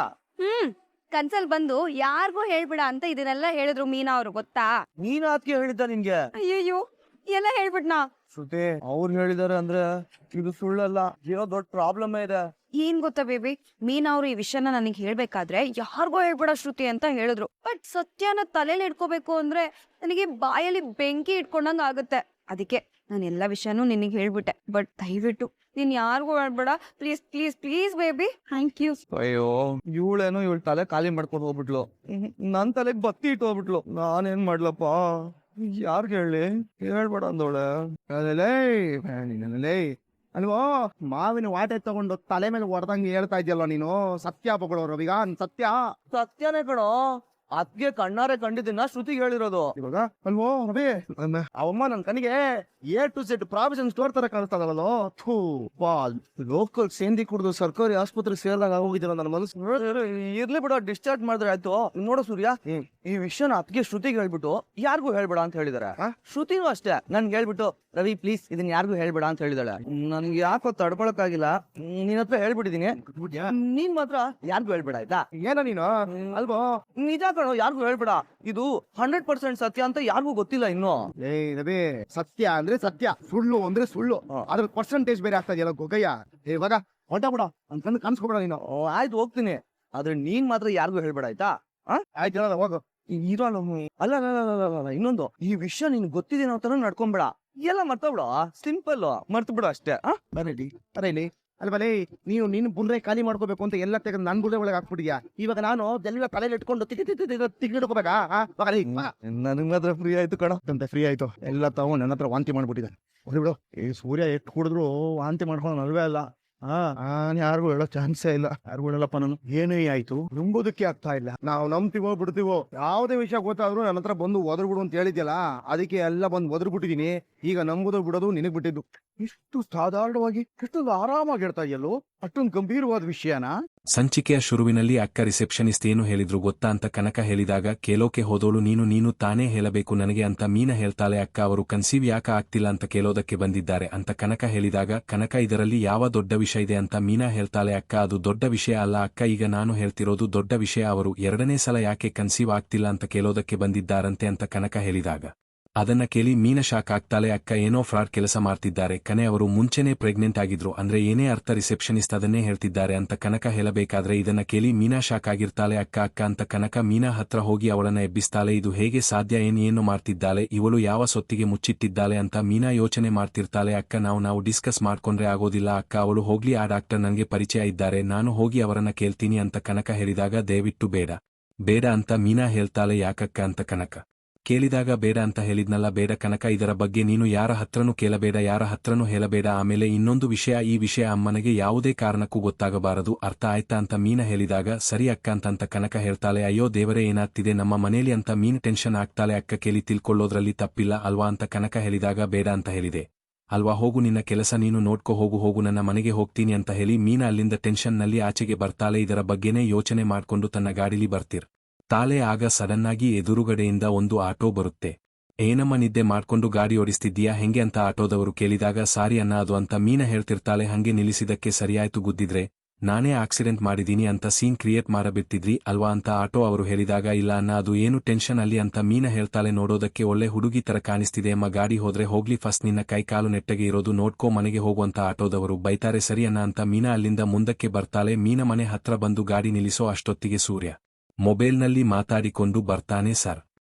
ಕನ್ಸಲ್ ಬಂದು ಯಾರಿಗೂ ಹೇಳ್ಬಿಡ ಅಂತ ಇದನ್ನೆಲ್ಲ ಹೇಳಿದ್ರು ಮೀನಾ ಅವ್ರು, ಗೊತ್ತಾ? ನೀನ್ ಅದಕ್ಕೆ ಹೇಳಿದ್ದ ನಿನ್ಗೆ? ಅಯ್ಯಯ್ಯೋ, ಎಲ್ಲ ಹೇಳ್ಬಿಟ್ನಾ? ಶ್ರುತಿ, ಅವ್ರು ಹೇಳಿದಾರೆ ಅಂದ್ರೆ ಇದು ಸುಳ್ಳಲ್ಲ, ಏನೋ ದೊಡ್ಡ ಪ್ರಾಬ್ಲಮ್ ಇದೆ. ಏನ್ ಗೊತ್ತಾ ಬೇಬಿ, ಮೀನಾ ಅವ್ರು ಈ ವಿಷಯನ ನನಗೆ ಹೇಳ್ಬೇಕಾದ್ರೆ ಯಾರಿಗೂ ಹೇಳ್ಬಿಡ ಶ್ರುತಿ ಅಂತ ಹೇಳಿದ್ರು. ಬಟ್ ಸತ್ಯನ ತಲೆಯಲ್ಲಿ ಇಟ್ಕೋಬೇಕು ಅಂದ್ರೆ ನನಗೆ ಬಾಯಲ್ಲಿ ಬೆಂಕಿ ಇಟ್ಕೊಂಡಂಗ ಆಗುತ್ತೆ. ಅದಕ್ಕೆ ನಾನು ಎಲ್ಲಾ ವಿಷಯನೂ ನಿನಗೆ ಹೇಳ್ಬಿಟ್ಟೆ. ಬಟ್ ದಯವಿಟ್ಟು ನೀನ್ ಯಾರಿಗೂ ಹೇಳ್ಬೇಡ, please please please baby. Thank you. ಅಯ್ಯೋ, ಇವಳೇನೋ ಇವಳ ತಲೆ ಖಾಲಿ ಮಾಡ್ಕೊಂಡು ಹೋಗ್ಬಿಟ್ಲು, ನನ್ ತಲೆಗ್ ಬತ್ತಿ ಇಟ್ಟು ಹೋಗ್ಬಿಟ್ಲು. ನಾನೇನ್ ಮಾಡ್ಲಪ್ಪ? ಯಾರ್ಗ ಹೇಳಿ? ಹೇಳ್ಬೇಡ ಅಂದವಳೆ. ಅಲ್ವೋ, ಮಾವಿನ ವಾಟೆ ತಗೊಂಡು ತಲೆ ಮೇಲೆ ಹೊಡೆದಂಗೆ ಹೇಳ್ತಾ ಇದ್ಯಲ್ವ ನೀನು. ಸತ್ಯ ಬಗಳೋರು ಈಗ ಸತ್ಯನೇ ಕಣೋ. ಅದ್ಗೆ ಕಣ್ಣಾರೆ ಕಂಡಿದ್ದೀನ ಶ್ರುತಿಗೆ ಹೇಳಿರೋದು. ಇವಾಗ ಅಲ್ವೋ ರವಿ, ಅವಮ್ಮ ನನ್ ಕಣಿಗೆ A to Z provision store ತರ ಕಾಣಿಸ್ತದಲ್ಲೋ. ಥೂ, ಲೋಕಲ್ ಸೇಂದಿ ಕುಡ್ದು ಸರ್ಕಾರಿ ಆಸ್ಪತ್ರೆ ಸೇರಿದಾಗ ಆಗೋಗಿದ್ದೀರ ನನ್ನ ಮನಸ್ಸು. ಇರ್ಲಿ ಬಿಡೋ, ಡಿಸ್ಚಾರ್ಜ್ ಮಾಡಿದ್ರೆ ಆಯ್ತು. ನೋಡೋ ಸೂರ್ಯ, ಈ ವಿಷಯನ ಅದಕ್ಕೆ ಶ್ರುತಿಗೆ ಹೇಳ್ಬಿಟ್ಟು ಯಾರಿಗೂ ಹೇಳ್ಬೇಡ ಅಂತ ಹೇಳಿದಾರೆ. ಶ್ರುತಿನೂ ಅಷ್ಟೇ ನನ್ಗೆ ಹೇಳ್ಬಿಟ್ಟು, ರವಿ ಪ್ಲೀಸ್ ಇದನ್ನ ಯಾರಿಗೂ ಹೇಳ್ಬೇಡ ಅಂತ ಹೇಳಿದಾಳೆ. ನನ್ಗೆ ಯಾಕೋ ತಡ್ಕೊಳಕ್ಕಾಗಿಲ್ಲ, ನಿನ್ ಹತ್ರ ಹೇಳ್ಬಿಟ್ಟಿದೀನಿ. ನೀನ್ ಮಾತ್ರ ಯಾರಿಗೂ ಹೇಳ್ಬೇಡ, ಆಯ್ತಾ? ಏನೋ ನೀನು ಅಲ್ವೋ? ನಿಜ ಕಣೋ, ಯಾರಿಗೂ ಹೇಳ್ಬೇಡ. ಇದು 100% ಸತ್ಯ ಅಂತ ಯಾರಿಗೂ ಗೊತ್ತಿಲ್ಲ ಇನ್ನು. ರವಿ, ಸತ್ಯ ಅಂದ್ರೆ ಸತ್ಯ, ಸುಳ್ಳು ಅಂದ್ರೆ ಸುಳ್ಳು. ಅದ್ರ ಪರ್ಸೆಂಟೇಜ್ ಬೇರೆ ಆಗ್ತಾ ಇದೆಯಲ್ಲ ಗೊಗಯ್ಯ. ಇವಾಗ ಹೊಂಟ ಬಿಡ ಅಂತಂದು ಕನ್ಸ್ಕೊಬೇಡ ನೀನು. ಆಯ್ತು, ಹೋಗ್ತೀನಿ. ಆದ್ರೆ ನೀನ್ ಮಾತ್ರ ಯಾರಿಗೂ ಹೇಳ್ಬೇಡ, ಆಯ್ತಾ? ಆಯ್ತು, ಹೋಗು. ಅಲ್ಲ ಇನ್ನೊಂದು, ಈ ವಿಷಯ ನಿನ್ ಗೊತ್ತಿದೇನೋ ಅಂತಾನು ನಡ್ಕೊಂಬೇಡ. ಎಲ್ಲ ಮರ್ತೋಬಿಡ, ಸಿಂಪಲ್ ಮರ್ತು ಬಿಡು ಅಷ್ಟೇ. ಬರೀಲಿ ಅಲ್ವಲೇ, ನೀವು ನಿನ್ ಬುರ್ರೆ ಖಾಲಿ ಮಾಡ್ಕೋಬೇಕು ಅಂತ ಎಲ್ಲ ತೆಗೆದು ನನ್ ಬುರ್ರೆ ಒಳಗೆ ಹಾಕ್ಬಿಟ್ಟಿದ್ಯಾ. ಇವಾಗ ನಾನು ಎಲ್ಲ ತಲೆಯಲ್ಲಿ ಇಟ್ಕೊಂಡು ತಿಕ್ಕಿಡ್ಕೋಬೇಕಾ? ನನಗ್ ಮಾತ್ರ ಫ್ರೀ ಆಯ್ತು ಕಣ ಅಂತ. ಫ್ರೀ ಆಯ್ತು, ಎಲ್ಲ ತಗೊಂಡು ನನ್ನ ಹತ್ರ ವಾಂತಿ ಮಾಡ್ಬಿಟ್ಟಿದೆ. ಬಿಡು, ಈ ಸೂರ್ಯ ಎಷ್ಟು ಕುಡಿದ್ರು ವಾಂತಿ ಮಾಡ್ಕೊಂಡು ಅಲ್ವೇ ಅಲ್ಲ. ನಾನು ಯಾರಿಗೂ ಹೇಳೋ ಚಾನ್ಸೇ ಇಲ್ಲ. ಯಾರಿಗೂ ಹೇಳಲ್ಲಪ್ಪ ನಾನು. ಏನೇ ಆಯ್ತು ನಂಬೋದಕ್ಕೆ ಆಗ್ತಾ ಇಲ್ಲ. ನಾವು ನಂಬ್ತೀವೋ ಬಿಡ್ತೀವೋ, ಯಾವುದೇ ವಿಷಯ ಗೊತ್ತಾದ್ರೂ ನನ್ನ ಹತ್ರ ಬಂದು ಒದರ್ಬಿಡು ಅಂತ ಹೇಳಿದ್ಯಲ್ಲ, ಅದಕ್ಕೆ ಎಲ್ಲ ಬಂದು ಒದರ್ಬಿಟ್ಟಿದೀನಿ. ಈಗ ನಂಬುದು ಬಿಡೋದು ನಿನಗ್ ಬಿಟ್ಟಿದ್ದು. ಇಷ್ಟು ಸಾಧಾರಣವಾಗಿ ಇಷ್ಟೊಂದು ಆರಾಮಾಗಿ ಹೇಳ್ತಾ ಇದೆಯಲ್ಲೋ, ಅಷ್ಟೊಂದು ಗಂಭೀರವಾದ ವಿಷಯನ. ಸಂಚಿಕೆಯ ಶುರುವಿನಲ್ಲಿ ಅಕ್ಕ ರಿಸೆಪ್ಷನಿಸ್ಟ್ ಏನು ಹೇಳಿದ್ರು ಗೊತ್ತಾ ಅಂತ ಕನಕ ಹೇಳಿದಾಗ ಕೇಳೋಕೆ ಹೋದೋಳು ನೀನು ತಾನೇ ಹೇಳಬೇಕು ನನಗೆ ಅಂತ ಮೀನಾ ಹೇಳ್ತಾಳೆ. ಅಕ್ಕ ಅವರು ಕನ್ಸೀವ್ ಯಾಕ ಆಗ್ತಿಲ್ಲ ಅಂತ ಕೇಳೋದಕ್ಕೆ ಬಂದಿದ್ದಾರೆ ಅಂತ ಕನಕ ಹೇಳಿದಾಗ ಕನಕ ಇದರಲ್ಲಿ ಯಾವ ದೊಡ್ಡ ವಿಷಯ ಇದೆ ಅಂತ ಮೀನಾ ಹೇಳ್ತಾಳೆ. ಅಕ್ಕ ಅದು ದೊಡ್ಡ ವಿಷಯ ಅಲ್ಲ ಅಕ್ಕ, ಈಗ ನಾನು ಹೇಳ್ತಿರೋದು ದೊಡ್ಡ ವಿಷಯ. ಅವರು 2ನೇ ಸಲ ಯಾಕೆ ಕನ್ಸೀವ್ ಆಗ್ತಿಲ್ಲ ಅಂತ ಕೇಳೋದಕ್ಕೆ ಬಂದಿದ್ದಾರಂತೆ ಅಂತ ಕನಕ ಹೇಳಿದಾಗ ಅದನ್ನ ಕೇಳಿ ಮೀನಾ ಶಾಕ್ ಆಗ್ತಾಳೆ. ಅಕ್ಕ ಏನೋ ಫ್ರಾಡ್ ಕೆಲಸ ಮಾಡ್ತಿದ್ದಾರೆ ಕನೆ, ಅವರು ಮುಂಚೆನೇ ಪ್ರೆಗ್ನೆಂಟ್ ಆಗಿದ್ರು ಅಂದ್ರೆ ಏನೇ ಅರ್ಥ, ರಿಸೆಪ್ಷನಿಸ್ಟ್ ಅದನ್ನೇ ಹೇಳ್ತಿದ್ದಾರೆ ಅಂತ ಕನಕ ಹೇಳಬೇಕಾದ್ರೆ ಇದನ್ನ ಕೇಳಿ ಮೀನಾ ಶಾಕ್ ಆಗಿರ್ತಾಳೆ. ಅಕ್ಕ ಅಂತ ಕನಕ ಮೀನಾ ಹತ್ರ ಹೋಗಿ ಅವಳನ್ನ ಎಬ್ಬಿಸ್ತಾಳೆ. ಇದು ಹೇಗೆ ಸಾಧ್ಯ, ಏನು ಮಾಡ್ತಿದ್ದಾಳೆ ಇವಳು, ಯಾವ ಸೊತ್ತಿಗೆ ಮುಚ್ಚಿಟ್ಟಿದ್ದಾಳೆ ಅಂತ ಮೀನಾ ಯೋಚನೆ ಮಾಡ್ತಿರ್ತಾಳೆ. ಅಕ್ಕ ನಾವು ಡಿಸ್ಕಸ್ ಮಾಡ್ಕೊಂಡ್ರೆ ಆಗೋದಿಲ್ಲ ಅಕ್ಕ, ಅವಳು ಹೋಗ್ಲಿ, ಆ ಡಾಕ್ಟರ್ ನನಗೆ ಪರಿಚಯ ಇದ್ದಾರೆ, ನಾನು ಹೋಗಿ ಅವರನ್ನ ಕೇಳ್ತೀನಿ ಅಂತ ಕನಕ ಹೇಳಿದಾಗ ದಯವಿಟ್ಟು ಬೇಡ ಅಂತ ಮೀನಾ ಹೇಳ್ತಾಳೆ. ಯಾಕಕ್ಕ ಅಂತ ಕನಕ ಕೇಳಿದಾಗ ಬೇಡ ಅಂತ ಹೇಳಿದ್ನಲ್ಲ. ಬೇಡ ಕನಕ, ಇದರ ಬಗ್ಗೆ ನೀನು ಯಾರ ಹತ್ರನೂ ಕೇಳಬೇಡ, ಯಾರ ಹತ್ರನೂ ಹೇಳಬೇಡ. ಆಮೇಲೆ ಇನ್ನೊಂದು ವಿಷಯ, ಈ ವಿಷಯ ಅಮ್ಮನಿಗೆ ಯಾವುದೇ ಕಾರಣಕ್ಕೂ ಗೊತ್ತಾಗಬಾರದು, ಅರ್ಥ ಆಯ್ತಾ ಅಂತ ಮೀನಾ ಹೇಳಿದಾಗ ಸರಿ ಅಕ್ಕ ಅಂತ ಕನಕ ಹೇಳ್ತಾಳೆ. ಅಯ್ಯೋ ದೇವರೇ ಏನಾಗ್ತಿದೆ ನಮ್ಮ ಮನೇಲಿ ಅಂತ ಮೀನು ಟೆನ್ಷನ್ ಆಗ್ತಾಳೆ. ಅಕ್ಕ ಕೇಳಿ ತಿಳ್ಕೊಳ್ಳೋದ್ರಲ್ಲಿ ತಪ್ಪಿಲ್ಲ ಅಲ್ವಾ ಅಂತ ಕನಕ ಹೇಳಿದಾಗ ಬೇಡ ಅಂತ ಹೇಳಿದೆ ಅಲ್ವಾ, ಹೋಗು ನಿನ್ನ ಕೆಲಸ ನೀನು ನೋಡ್ಕೋ, ಹೋಗು ನನ್ನ ಮನೆಗೆ ಹೋಗ್ತೀನಿ ಅಂತ ಹೇಳಿ ಮೀನಾ ಅಲ್ಲಿಂದ ಟೆನ್ಷನ್ನಲ್ಲಿ ಆಚೆಗೆ ಬರ್ತಾಳೆ. ಇದರ ಬಗ್ಗೆನೇ ಯೋಚನೆ ಮಾಡ್ಕೊಂಡು ತನ್ನ ಗಾಡಿಲಿ ತಾಳೆ. ಆಗ ಸಡನ್ನಾಗಿ ಎದುರುಗಡೆಯಿಂದ ಒಂದು ಆಟೋ ಬರುತ್ತೆ. ಏನಮ್ಮ ನಿದ್ದೆ ಮಾಡ್ಕೊಂಡು ಗಾಡಿ ಓಡಿಸ್ತಿದ್ದೀಯಾ ಹೆಂಗೆ ಅಂತ ಆಟೋದವರು ಕೇಳಿದಾಗ ಸಾರಿ ಅನ್ನ ಅದು ಅಂತ ಮೀನಾ ಹೇಳ್ತಿರ್ತಾಳೆ. ಹಂಗೆ ನಿಲ್ಲಿಸಿದಕ್ಕೆ ಸರಿಯಾಯ್ತು, ಗುದ್ದಿದ್ರೆ ನಾನೇ ಆಕ್ಸಿಡೆಂಟ್ ಮಾಡಿದೀನಿ ಅಂತ ಸೀನ್ ಕ್ರಿಯೇಟ್ ಮಾಡಬಿಡ್ತಿದ್ರಿ ಅಲ್ವಾ ಅಂತ ಆಟೋ ಅವರು ಹೇಳಿದಾಗ ಇಲ್ಲ ಅನ್ನ ಅದು ಏನು ಟೆನ್ಷನ್ ಅಲ್ಲಿ ಅಂತ ಮೀನಾ ಹೇಳ್ತಾಳೆ. ನೋಡೋದಕ್ಕೆ ಒಳ್ಳೆ ಹುಡುಗಿ ತರ ಕಾಣಿಸ್ತಿದೆ ಅಮ್ಮ, ಗಾಡಿ ಹೋದ್ರೆ ಹೋಗ್ಲಿ, ಫಸ್ಟ್ ನಿನ್ನ ಕೈ ಕಾಲು ನೆಟ್ಟಗೆ ಇರೋದು ನೋಡ್ಕೋ, ಮನೆಗೆ ಹೋಗುವಂತ ಆಟೋದವರು ಬೈತಾರೆ. ಸರಿ ಅನ್ನ ಅಂತ ಮೀನಾ ಅಲ್ಲಿಂದ ಮುಂದಕ್ಕೆ ಬರ್ತಾಳೆ. ಮೀನಾ ಮನೆ ಹತ್ರ ಬಂದು ಗಾಡಿ ನಿಲ್ಲಿಸೋ ಅಷ್ಟೊತ್ತಿಗೆ ಸೂರ್ಯ ಮೊಬೈಲ್ನಲ್ಲಿ ಮಾತಾಡಿಕೊಂಡು ಬರ್ತಾನೆ. ಸರ್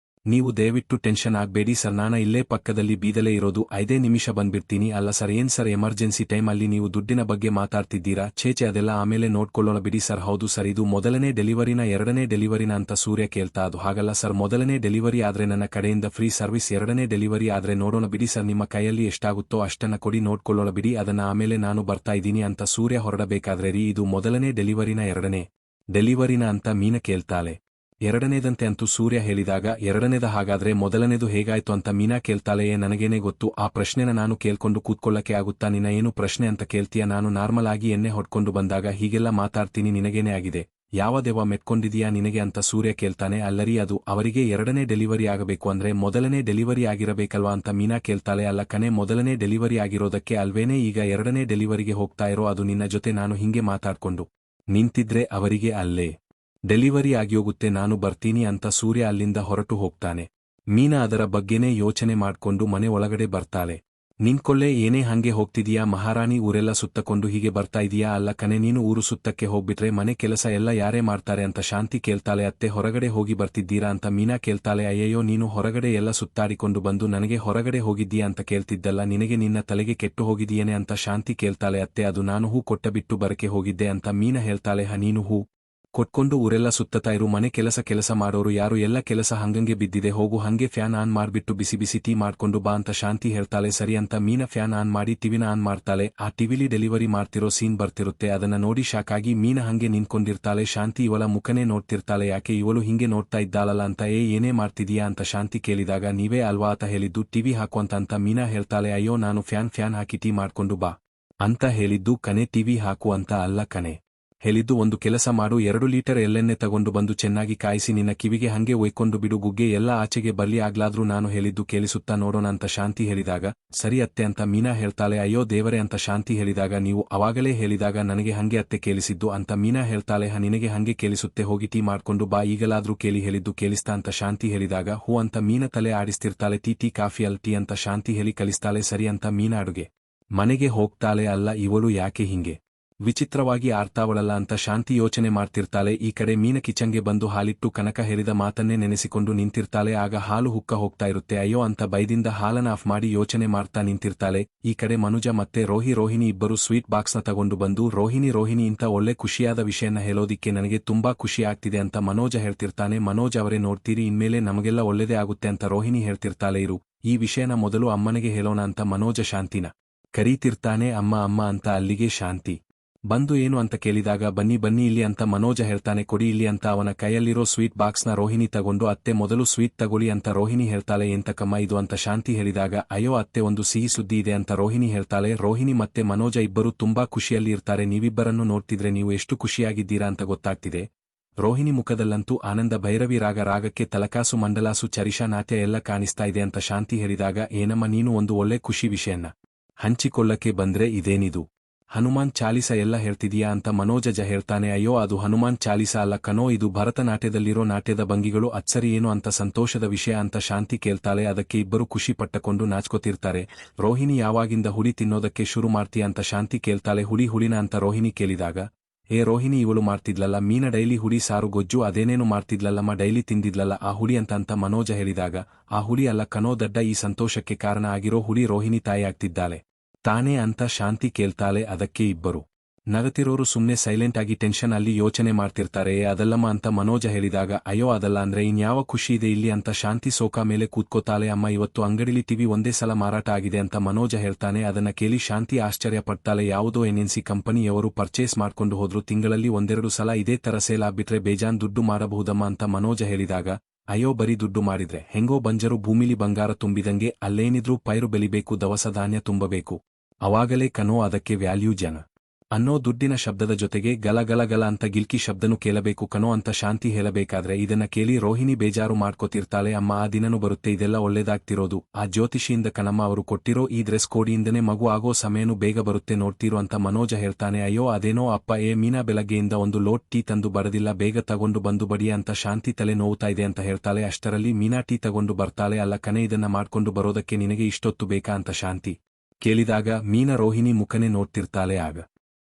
ನೀವು ದಯವಿಟ್ಟು ಟೆನ್ಷನ್ ಆಗ್ಬೇಡಿ ಸರ್, ನಾನ ಇಲ್ಲೇ ಪಕ್ಕದಲ್ಲಿ ಬೀದಲೇ ಇರೋದು, 5 ನಿಮಿಷ ಬಂದ್ಬಿಡ್ತೀನಿ. ಅಲ್ಲ ಸರ್, ಏನ್ ಸರ್ ಎಮರ್ಜೆನ್ಸಿ ಟೈಮ್ ಅಲ್ಲಿ ನೀವು ದುಡ್ಡಿನ ಬಗ್ಗೆ ಮಾತಾಡ್ತಿದ್ದೀರಾ? ಚೇಚೆ ಅದೆಲ್ಲ ಆಮೇಲೆ ನೋಡ್ಕೊಳ್ಳೋಣ ಬಿಡಿ ಸರ್. ಹೌದು ಸರ್, ಇದು ಮೊದಲನೇ ಡೆಲಿವರಿನ 2ನೇ ಡೆಲಿವರಿನ ಅಂತ ಸೂರ್ಯ ಕೇಳ್ತಾ. ಅದು ಹಾಗಲ್ಲ ಸರ್, ಮೊದಲನೇ ಡೆಲಿವರಿ ಆದ್ರೆ ನನ್ನ ಕಡೆಯಿಂದ ಫ್ರೀ ಸರ್ವಿಸ್, 2ನೇ ಡೆಲಿವರಿ ಆದ್ರೆ ನೋಡೋಣ ಬಿಡಿ ಸರ್, ನಿಮ್ಮ ಕೈಯಲ್ಲಿ ಎಷ್ಟಾಗುತ್ತೋ ಅಷ್ಟನ್ನ ಕೊಡಿ, ನೋಡ್ಕೊಳ್ಳೋಣ ಬಿಡಿ, ಅದನ್ನ ಆಮೇಲೆ ನಾನು ಬರ್ತಾ ಇದ್ದೀನಿ ಅಂತ ಸೂರ್ಯ ಹೊರಡಬೇಕಾದ್ರೆ ರೀ ಇದು ಮೊದಲನೇ ಡೆಲಿವರಿನ 2ನೇ ಡೆಲಿವರಿನ ಅಂತ ಮೀನಾ ಕೇಳ್ತಾಳೆ. 2ನೇದಂತೆ ಅಂತೂ ಸೂರ್ಯ ಹೇಳಿದಾಗ 2ನೇದ ಹಾಗಾದ್ರೆ ಮೊದಲನೇದು ಹೇಗಾಯ್ತು ಅಂತ ಮೀನಾ ಕೇಳ್ತಾಳೆ. ನನಗೇನೆ ಗೊತ್ತು, ಆ ಪ್ರಶ್ನೆನ ನಾನು ಕೇಳ್ಕೊಂಡು ಕೂತ್ಕೊಳ್ಳಕ್ಕೆ ಆಗುತ್ತಾ? ನಿನ್ನ ಏನು ಪ್ರಶ್ನೆ ಅಂತ ಕೇಳ್ತೀಯ? ನಾನು ನಾರ್ಮಲ್ ಆಗಿ ಎಣ್ಣೆ ಹೊಡ್ಕೊಂಡು ಬಂದಾಗ ಹೀಗೆಲ್ಲ ಮಾತಾಡ್ತೀನಿ, ನಿನಗೇನೆ ಆಗಿದೆ, ಯಾವ ದೆವ್ವ ಮೆಟ್ಕೊಂಡಿದೀಯಾ ನಿನಗೆ ಅಂತ ಸೂರ್ಯ ಕೇಳ್ತಾನೆ. ಅಲ್ಲರಿ, ಅದು ಅವರಿಗೆ 2ನೇ ಡೆಲಿವರಿ ಆಗಬೇಕು ಅಂದ್ರೆ ಮೊದಲನೇ ಡೆಲಿವರಿ ಆಗಿರಬೇಕಲ್ವಾ ಅಂತ ಮೀನಾ ಕೇಳ್ತಾಳೆ. ಅಲ್ಲ ಕನೆ, ಮೊದಲನೇ ಡೆಲಿವರಿ ಆಗಿರೋದಕ್ಕೆ ಅಲ್ವೇನೆ ಈಗ 2ನೇ ಡೆಲಿವರಿಗೆ ಹೋಗ್ತಾ ಇರೋ, ಅದು ನಿನ್ನ ಜೊತೆ ನಾನು ಹಿಂಗೆ ಮಾತಾಡ್ಕೊಂಡು ನಿಂತಿದ್ರೆ ಅವರಿಗೆ ಅಲ್ಲೇ ಡೆಲಿವರಿ ಆಗಿಯೋಗುತ್ತೆ, ನಾನು ಬರ್ತೀನಿ ಅಂತ ಸೂರ್ಯ ಅಲ್ಲಿಂದ ಹೊರಟು ಹೋಗ್ತಾನೆ. ಮೀನಾ ಅದರ ಬಗ್ಗೆನೇ ಯೋಚನೆ ಮಾಡ್ಕೊಂಡು ಮನೆ ಒಳಗಡೆ ಬರ್ತಾಳೆ. ನಿನ್ಕೊಳ್ಳೆ ಏನೇ ಹಂಗೆ ಹೋಗ್ತಿದೀಯಾ ಮಹಾರಾಣಿ, ಊರೆಲ್ಲ ಸುತ್ತಕೊಂಡು ಹೀಗೆ ಬರ್ತಾ ಇದೀಯಾ? ಅಲ್ಲ ಕನೆ, ನೀನು ಊರು ಸುತ್ತಕ್ಕೆ ಹೋಗ್ಬಿಟ್ರೆ ಮನೆ ಕೆಲಸ ಎಲ್ಲ ಯಾರೇ ಮಾಡ್ತಾರೆ ಅಂತ ಶಾಂತಿ ಕೇಳ್ತಾಳೆ. ಅತ್ತೆ ಹೊರಗಡೆ ಹೋಗಿ ಬರ್ತಿದ್ದೀರಾ ಅಂತ ಮೀನಾ ಕೇಳ್ತಾಳೆ. ಅಯ್ಯಯ್ಯೋ, ನೀನು ಹೊರಗಡೆ ಎಲ್ಲ ಸುತ್ತಾಡಿಕೊಂಡು ಬಂದು ನನಗೆ ಹೊರಗಡೆ ಹೋಗಿದ್ದೀಯಾ ಅಂತ ಕೇಳ್ತಿದ್ದಲ್ಲ, ನಿನಗೆ ನಿನ್ನ ತಲೆಗೆ ಕೆಟ್ಟು ಹೋಗಿದೀಯೇನೆ ಅಂತ ಶಾಂತಿ ಕೇಳ್ತಾಳೆ. ಅತ್ತೆ ಅದು ನಾನು ಹೂ ಕೊಟ್ಟಬಿಟ್ಟು ಬರಕೆ ಹೋಗಿದ್ದೆ ಅಂತ ಮೀನಾ ಹೇಳ್ತಾಳೆ. ನೀನು ಹೂ ಕೊಟ್ಕೊಂಡು ಊರೆಲ್ಲ ಸುತ್ತತಾ ಇರು, ಮನೆ ಕೆಲಸ ಮಾಡೋರು ಯಾರು, ಎಲ್ಲ ಕೆಲಸ ಹಂಗಂಗೆ ಬಿದ್ದಿದೆ, ಹೋಗು ಹಂಗೆ ಫ್ಯಾನ್ ಆನ್ ಮಾಡ್ಬಿಟ್ಟು ಬಿಸಿ ಬಿಸಿ ಟೀ ಮಾಡ್ಕೊಂಡು ಬಾ ಅಂತ ಶಾಂತಿ ಹೇಳ್ತಾಳೆ. ಸರಿ ಅಂತ ಮೀನಾ ಫ್ಯಾನ್ ಆನ್ ಮಾಡಿ ಟಿವಿನ ಆನ್ ಮಾಡ್ತಾಳೆ. ಆ ಟಿವಿಲಿ ಡೆಲಿವರಿ ಮಾಡ್ತಿರೋ ಸೀನ್ ಬರ್ತಿರುತ್ತೆ. ಅದನ್ನ ನೋಡಿ ಶಾಕ್ ಆಗಿ ಮೀನಾ ಹಂಗೆ ನಿಂತ್ಕೊಂಡಿರ್ತಾಳೆ. ಶಾಂತಿ ಇವಳ ಮುಖನೇ ನೋಡ್ತಿರ್ತಾಳೆ. ಯಾಕೆ ಇವಳು ಹಿಂಗೆ ನೋಡ್ತಾ ಇದ್ದಾಳಲ್ಲ ಅಂತ. ಏನೇ ಮಾಡ್ತಿದೀಯಾ ಅಂತ ಶಾಂತಿ ಕೇಳಿದಾಗ ನೀವೇ ಅಲ್ವಾ ಆತ ಹೇಳಿದ್ದು ಟಿವಿ ಹಾಕು ಅಂತ ಮೀನಾ ಹೇಳ್ತಾಳೆ. ಅಯ್ಯೋ, ನಾನು ಫ್ಯಾನ್ ಹಾಕಿ ಟೀ ಮಾಡ್ಕೊಂಡು ಬಾ ಅಂತ ಹೇಳಿದ್ದು ಕನೆ, ಟಿವಿ ಹಾಕು ಅಂತ ಅಲ್ಲ ಕನೆ ಹೇಳಿದ್ದು. ಒಂದು ಕೆಲಸ ಮಾಡು, 2 ಲೀಟರ್ ಎಳ್ಳೆಣ್ಣೆ ತಗೊಂಡು ಬಂದು ಚೆನ್ನಾಗಿ ಕಾಯಿಸಿ ನಿನ್ನ ಕಿವಿಗೆ ಹಂಗೆ ಒಯ್ಕೊಂಡು ಬಿಡು, ಗುಗ್ಗೆ ಎಲ್ಲ ಆಚೆಗೆ ಬರ್ಲಿ, ಆಗ್ಲಾದ್ರೂ ನಾನು ಹೇಳಿದ್ದು ಕೇಳಿಸುತ್ತಾ ನೋಡೋಣ ಅಂತ ಶಾಂತಿ ಹೇಳಿದಾಗ ಸರಿ ಅತ್ತೆ ಅಂತ ಮೀನಾ ಹೇಳ್ತಾಳೆ. ಅಯ್ಯೋ ದೇವರೇ ಅಂತ ಶಾಂತಿ ಹೇಳಿದಾಗ ನೀವು ಅವಾಗಲೇ ಹೇಳಿದಾಗ ನನಗೆ ಹಂಗೆ ಅತ್ತೆ ಕೇಳಿಸಿದ್ದು ಅಂತ ಮೀನಾ ಹೇಳ್ತಾಳೆ. ನಿನಗೆ ಹಂಗೆ ಕೇಳಿಸುತ್ತೆ, ಹೋಗಿ ಟೀ ಮಾಡ್ಕೊಂಡು ಬಾ, ಈಗಲಾದ್ರೂ ಕೇಳಿ ಹೇಳಿದ್ದು ಕೇಳಿಸ್ತಾ ಅಂತ ಶಾಂತಿ ಹೇಳಿದಾಗ ಹೂ ಅಂತ ಮೀನಾ ತಲೆ ಆಡಿಸ್ತಿರ್ತಾಳೆ. ಟೀ ಕಾಫಿ ಅಲ್ ಟೀ ಅಂತ ಶಾಂತಿ ಹೇಳಿ ಕಳಿಸ್ತಾಳೆ. ಸರಿ ಅಂತ ಮೀನಾ ಅಡುಗೆ ಮನೆಗೆ ಹೋಗ್ತಾಳೆ. ಅಲ್ಲ ಇವಳು ಯಾಕೆ ಹಿಂಗೆ ವಿಚಿತ್ರವಾಗಿ ಆಡ್ತಾವಳಲ್ಲ ಅಂತ ಶಾಂತಿ ಯೋಚನೆ ಮಾಡ್ತಿರ್ತಾಳೆ. ಈ ಕಡೆ ಮೀನಾ ಕಿಚನ್ಗೆ ಬಂದು ಹಾಲಿಟ್ಟು ಕನಕ ಹೇಳಿದ ಮಾತನ್ನೇ ನೆನೆಸಿಕೊಂಡು ನಿಂತಿರ್ತಾಳೆ. ಆಗ ಹಾಲು ಹುಕ್ಕ ಹೋಗ್ತಾ ಇರುತ್ತೆ. ಅಯ್ಯೋ ಅಂತ ಬೈದಿಂದ ಹಾಲನ್ನ ಆಫ್ ಮಾಡಿ ಯೋಚನೆ ಮಾಡ್ತಾ ನಿಂತಿರ್ತಾಳೆ. ಈ ಕಡೆ ಮನುಜ ಮತ್ತೆ ರೋಹಿಣಿ ಇಬ್ಬರು ಸ್ವೀಟ್ ಬಾಕ್ಸ್ನ ತಗೊಂಡು ಬಂದು ರೋಹಿಣಿ ಇಂತ ಒಳ್ಳೆ ಖುಷಿಯಾದ ವಿಷಯನ ಹೇಳೋದಿಕ್ಕೆ ನನಗೆ ತುಂಬಾ ಖುಷಿ ಆಗ್ತಿದೆ ಅಂತ ಮನೋಜ ಹೇಳ್ತಿರ್ತಾನೆ. ಮನೋಜ್ ಅವರೇ ನೋಡ್ತೀರಿ, ಇನ್ಮೇಲೆ ನಮಗೆಲ್ಲ ಒಳ್ಳೆದೇ ಆಗುತ್ತೆ ಅಂತ ರೋಹಿಣಿ ಹೇಳ್ತಿರ್ತಾಳೆ. ಇರು, ಈ ವಿಷಯನ ಮೊದಲು ಅಮ್ಮನಿಗೆ ಹೇಳೋಣ ಅಂತ ಮನೋಜ ಶಾಂತಿನ ಕರೀತಿರ್ತಾನೆ. ಅಮ್ಮ ಅಂತ ಅಲ್ಲಿಗೆ ಶಾಂತಿ ಬಂದು ಏನು ಅಂತ ಕೇಳಿದಾಗ ಬನ್ನಿ ಬನ್ನಿ ಇಲ್ಲಿ ಅಂತ ಮನೋಜ ಹೇಳ್ತಾನೆ. ಕೊಡಿ ಇಲ್ಲಿ ಅಂತ ಅವನ ಕೈಯಲ್ಲಿರೋ ಸ್ವೀಟ್ ಬಾಕ್ಸ್ನ ರೋಹಿಣಿ ತಗೊಂಡು ಅತ್ತೆ ಮೊದಲು ಸ್ವೀಟ್ ತಗೊಳ್ಳಿ ಅಂತ ರೋಹಿಣಿ ಹೇಳ್ತಾಳೆ. ಎಂತಕಮ್ಮ ಇದು ಅಂತ ಶಾಂತಿ ಹೇಳಿದಾಗ ಅಯ್ಯೋ ಅತ್ತೆ ಒಂದು ಸಿಹಿ ಸುದ್ದಿ ಇದೆ ಅಂತ ರೋಹಿಣಿ ಹೇಳ್ತಾಳೆ. ರೋಹಿಣಿ ಮತ್ತೆ ಮನೋಜ ಇಬ್ಬರು ತುಂಬಾ ಖುಷಿಯಲ್ಲಿ ಇರ್ತಾರೆ. ನೀವಿಬ್ಬರನ್ನು ನೋಡ್ತಿದ್ರೆ ನೀವು ಎಷ್ಟು ಖುಷಿಯಾಗಿದ್ದೀರಾ ಅಂತ ಗೊತ್ತಾಗ್ತಿದೆ. ರೋಹಿಣಿ ಮುಖದಲ್ಲಂತೂ ಆನಂದ. ಭೈರವಿ ರಾಗಕ್ಕೆ ತಲಕಾಸು ಮಂಡಲಾಸು ಚರಿಷಾ ನಾಟ್ಯ ಎಲ್ಲ ಕಾಣಿಸ್ತಾ ಇದೆ ಅಂತ ಶಾಂತಿ ಹೇಳಿದಾಗ ಏನಮ್ಮ ನೀನು ಒಂದು ಒಳ್ಳೆ ಖುಷಿ ವಿಷಯನ್ನ ಹಂಚಿಕೊಳ್ಳಕ್ಕೆ ಬಂದ್ರೆ ಇದೇನಿದು ಹನುಮಾನ್ ಚಾಲಿಸ ಎಲ್ಲ ಹೇಳ್ತಿದೀಯಾ ಅಂತ ಮನೋಜ ಹೇಳ್ತಾನೆ. ಅಯ್ಯೋ ಅದು ಹನುಮಾನ್ ಚಾಲಿಸ ಅಲ್ಲ ಕಣೋ, ಇದು ಭರತನಾಟ್ಯದಲ್ಲಿರೋ ನಾಟ್ಯದ ಭಂಗಿಗಳು. ಅಚ್ಚರಿ ಏನು ಅಂತ ಸಂತೋಷದ ವಿಷಯ ಅಂತ ಶಾಂತಿ ಕೇಳ್ತಾಳೆ. ಅದಕ್ಕೆ ಇಬ್ಬರು ಖುಷಿ ಪಟ್ಟಕೊಂಡು ನಾಚ್ಕೋತಿರ್ತಾರೆ. ರೋಹಿಣಿ ಯಾವಾಗಿಂದ ಹುಳಿ ತಿನ್ನೋದಕ್ಕೆ ಶುರು ಮಾಡ್ತೀಯ ಅಂತ ಶಾಂತಿ ಕೇಳ್ತಾಳೆ. ಹುಳಿನ ಅಂತ ರೋಹಿಣಿ ಕೇಳಿದಾಗ ರೋಹಿಣಿ ಇವಳು ಮಾಡ್ತಿದ್ಲಲ್ಲ ಮೀನ ಡೈಲಿ ಹುಳಿ ಸಾರು ಗೊಜ್ಜು ಅದೇನೇನು ಮಾಡ್ತಿದ್ಲಲ್ಲಮ್ಮ ಡೈಲಿ ತಿಂದಿದ್ಲಲ್ಲ ಆ ಹುಳಿ ಅಂತ ಮನೋಜ ಹೇಳಿದಾಗ ಆ ಹುಳಿ ಅಲ್ಲ ಕಣೋ ದಡ್ಡ, ಈ ಸಂತೋಷಕ್ಕೆ ಕಾರಣ ಆಗಿರೋ ಹುಳಿ ರೋಹಿಣಿ ತಾಯಿ ಆಗ್ತಿದ್ದಾಳೆ ತಾನೇ ಅಂತ ಶಾಂತಿ ಕೇಳ್ತಾಳೆ. ಅದಕ್ಕೆ ಇಬ್ಬರು ನಗತಿರೋರು ಸುಮ್ನೆ ಸೈಲೆಂಟ್ ಆಗಿ ಟೆನ್ಷನ್ ಅಲ್ಲಿ ಯೋಚನೆ ಮಾಡ್ತಿರ್ತಾರೆ. ಅದಲ್ಲಮ್ಮ ಅಂತ ಮನೋಜ ಹೇಳಿದಾಗ ಅಯ್ಯೋ ಅದಲ್ಲ ಅಂದ್ರೆ ಇನ್ಯಾವ ಖುಷಿ ಇದೆ ಇಲ್ಲಿ ಅಂತ ಶಾಂತಿ ಸೋಕಾ ಮೇಲೆ ಕೂತ್ಕೋತಾಳೆ. ಅಮ್ಮ ಇವತ್ತು ಅಂಗಡಿಲಿ ಟಿವಿ ಒಂದೇ ಸಲ ಮಾರಾಟ ಆಗಿದೆ ಅಂತ ಮನೋಜ ಹೇಳ್ತಾನೆ. ಅದನ್ನ ಕೇಳಿ ಶಾಂತಿ ಆಶ್ಚರ್ಯ ಪಡ್ತಾಳೆ. ಯಾವುದೋ NNC ಕಂಪನಿಯವರು ಪರ್ಚೇಸ್ ಮಾಡ್ಕೊಂಡು ಹೋದ್ರು, ತಿಂಗಳಲ್ಲಿ ಒಂದೆರಡು ಸಲ ಇದೇ ತರ ಸೇಲ್ ಆಗ್ಬಿಟ್ರೆ ಬೇಜಾನ್ ದುಡ್ಡು ಮಾಡಬಹುದಮ್ಮ ಅಂತ ಮನೋಜ ಹೇಳಿದಾಗ ಅಯ್ಯೋ ಬರೀ ದುಡ್ಡು ಮಾಡಿದ್ರೆ ಹೆಂಗೋ ಬಂಜರು ಭೂಮಿಲಿ ಬಂಗಾರ ತುಂಬಿದಂಗೆ, ಅಲ್ಲೇನಿದ್ರೂ ಪೈರು ಬೆಳಿಬೇಕು, ದವಸ ಧಾನ್ಯ ತುಂಬಬೇಕು, ಅವಾಗಲೇ ಕನೋ ಅದಕ್ಕೆ ವ್ಯಾಲ್ಯೂ ಜನ ಅನ್ನೋ ದುಡ್ಡಿನ ಶಬ್ದದ ಜೊತೆಗೆ ಗಲ ಅಂತ ಗಿಲ್ಕಿ ಶಬ್ದನೂ ಕೇಳಬೇಕು ಕಣೋ ಅಂತ ಶಾಂತಿ ಹೇಳಬೇಕಾದ್ರೆ ಇದನ್ನ ಕೇಳಿ ರೋಹಿಣಿ ಬೇಜಾರು ಮಾಡ್ಕೋತಿರ್ತಾಳೆ. ಅಮ್ಮ ಆ ದಿನನೂ ಬರುತ್ತೆ, ಇದೆಲ್ಲ ಒಳ್ಳೇದಾಗ್ತಿರೋದು ಆ ಜ್ಯೋತಿಷಿಯಿಂದ ಕಣಮ್ಮ, ಅವರು ಕೊಟ್ಟಿರೋ ಈ ಡ್ರೆಸ್ ಕೋಡಿಯಿಂದನೇ ಮಗು ಆಗೋ ಸಮಯನೂ ಬೇಗ ಬರುತ್ತೆ ನೋಡ್ತೀರೋ ಅಂತ ಮನೋಜ ಹೇಳ್ತಾನೆ. ಅಯ್ಯೋ ಅದೇನೋ ಅಪ್ಪ ಮೀನಾ ಬೆಳಗ್ಗೆಯಿಂದ ಒಂದು ಲೋಟ್ ಟೀ ತಂದು ಬರದಿಲ್ಲ, ಬೇಗ ತಗೊಂಡು ಬಂದು ಬಡಿಯ ಅಂತ ಶಾಂತಿ ತಲೆ ನೋವ್ತಾ ಇದೆ ಅಂತ ಹೇಳ್ತಾಳೆ. ಅಷ್ಟರಲ್ಲಿ ಮೀನಾ ಟೀ ತಗೊಂಡು ಬರ್ತಾಳೆ. ಅಲ್ಲ ಕಣೆ, ಇದನ್ನ ಮಾಡ್ಕೊಂಡು ಬರೋದಕ್ಕೆ ನಿನಗೆ ಇಷ್ಟೊತ್ತು ಬೇಕಾ ಅಂತ ಶಾಂತಿ ಕೇಳಿದಾಗ ಮೀನಾ ರೋಹಿಣಿ ಮುಖನೇ ನೋಡ್ತಿರ್ತಾಳೆ. ಆಗ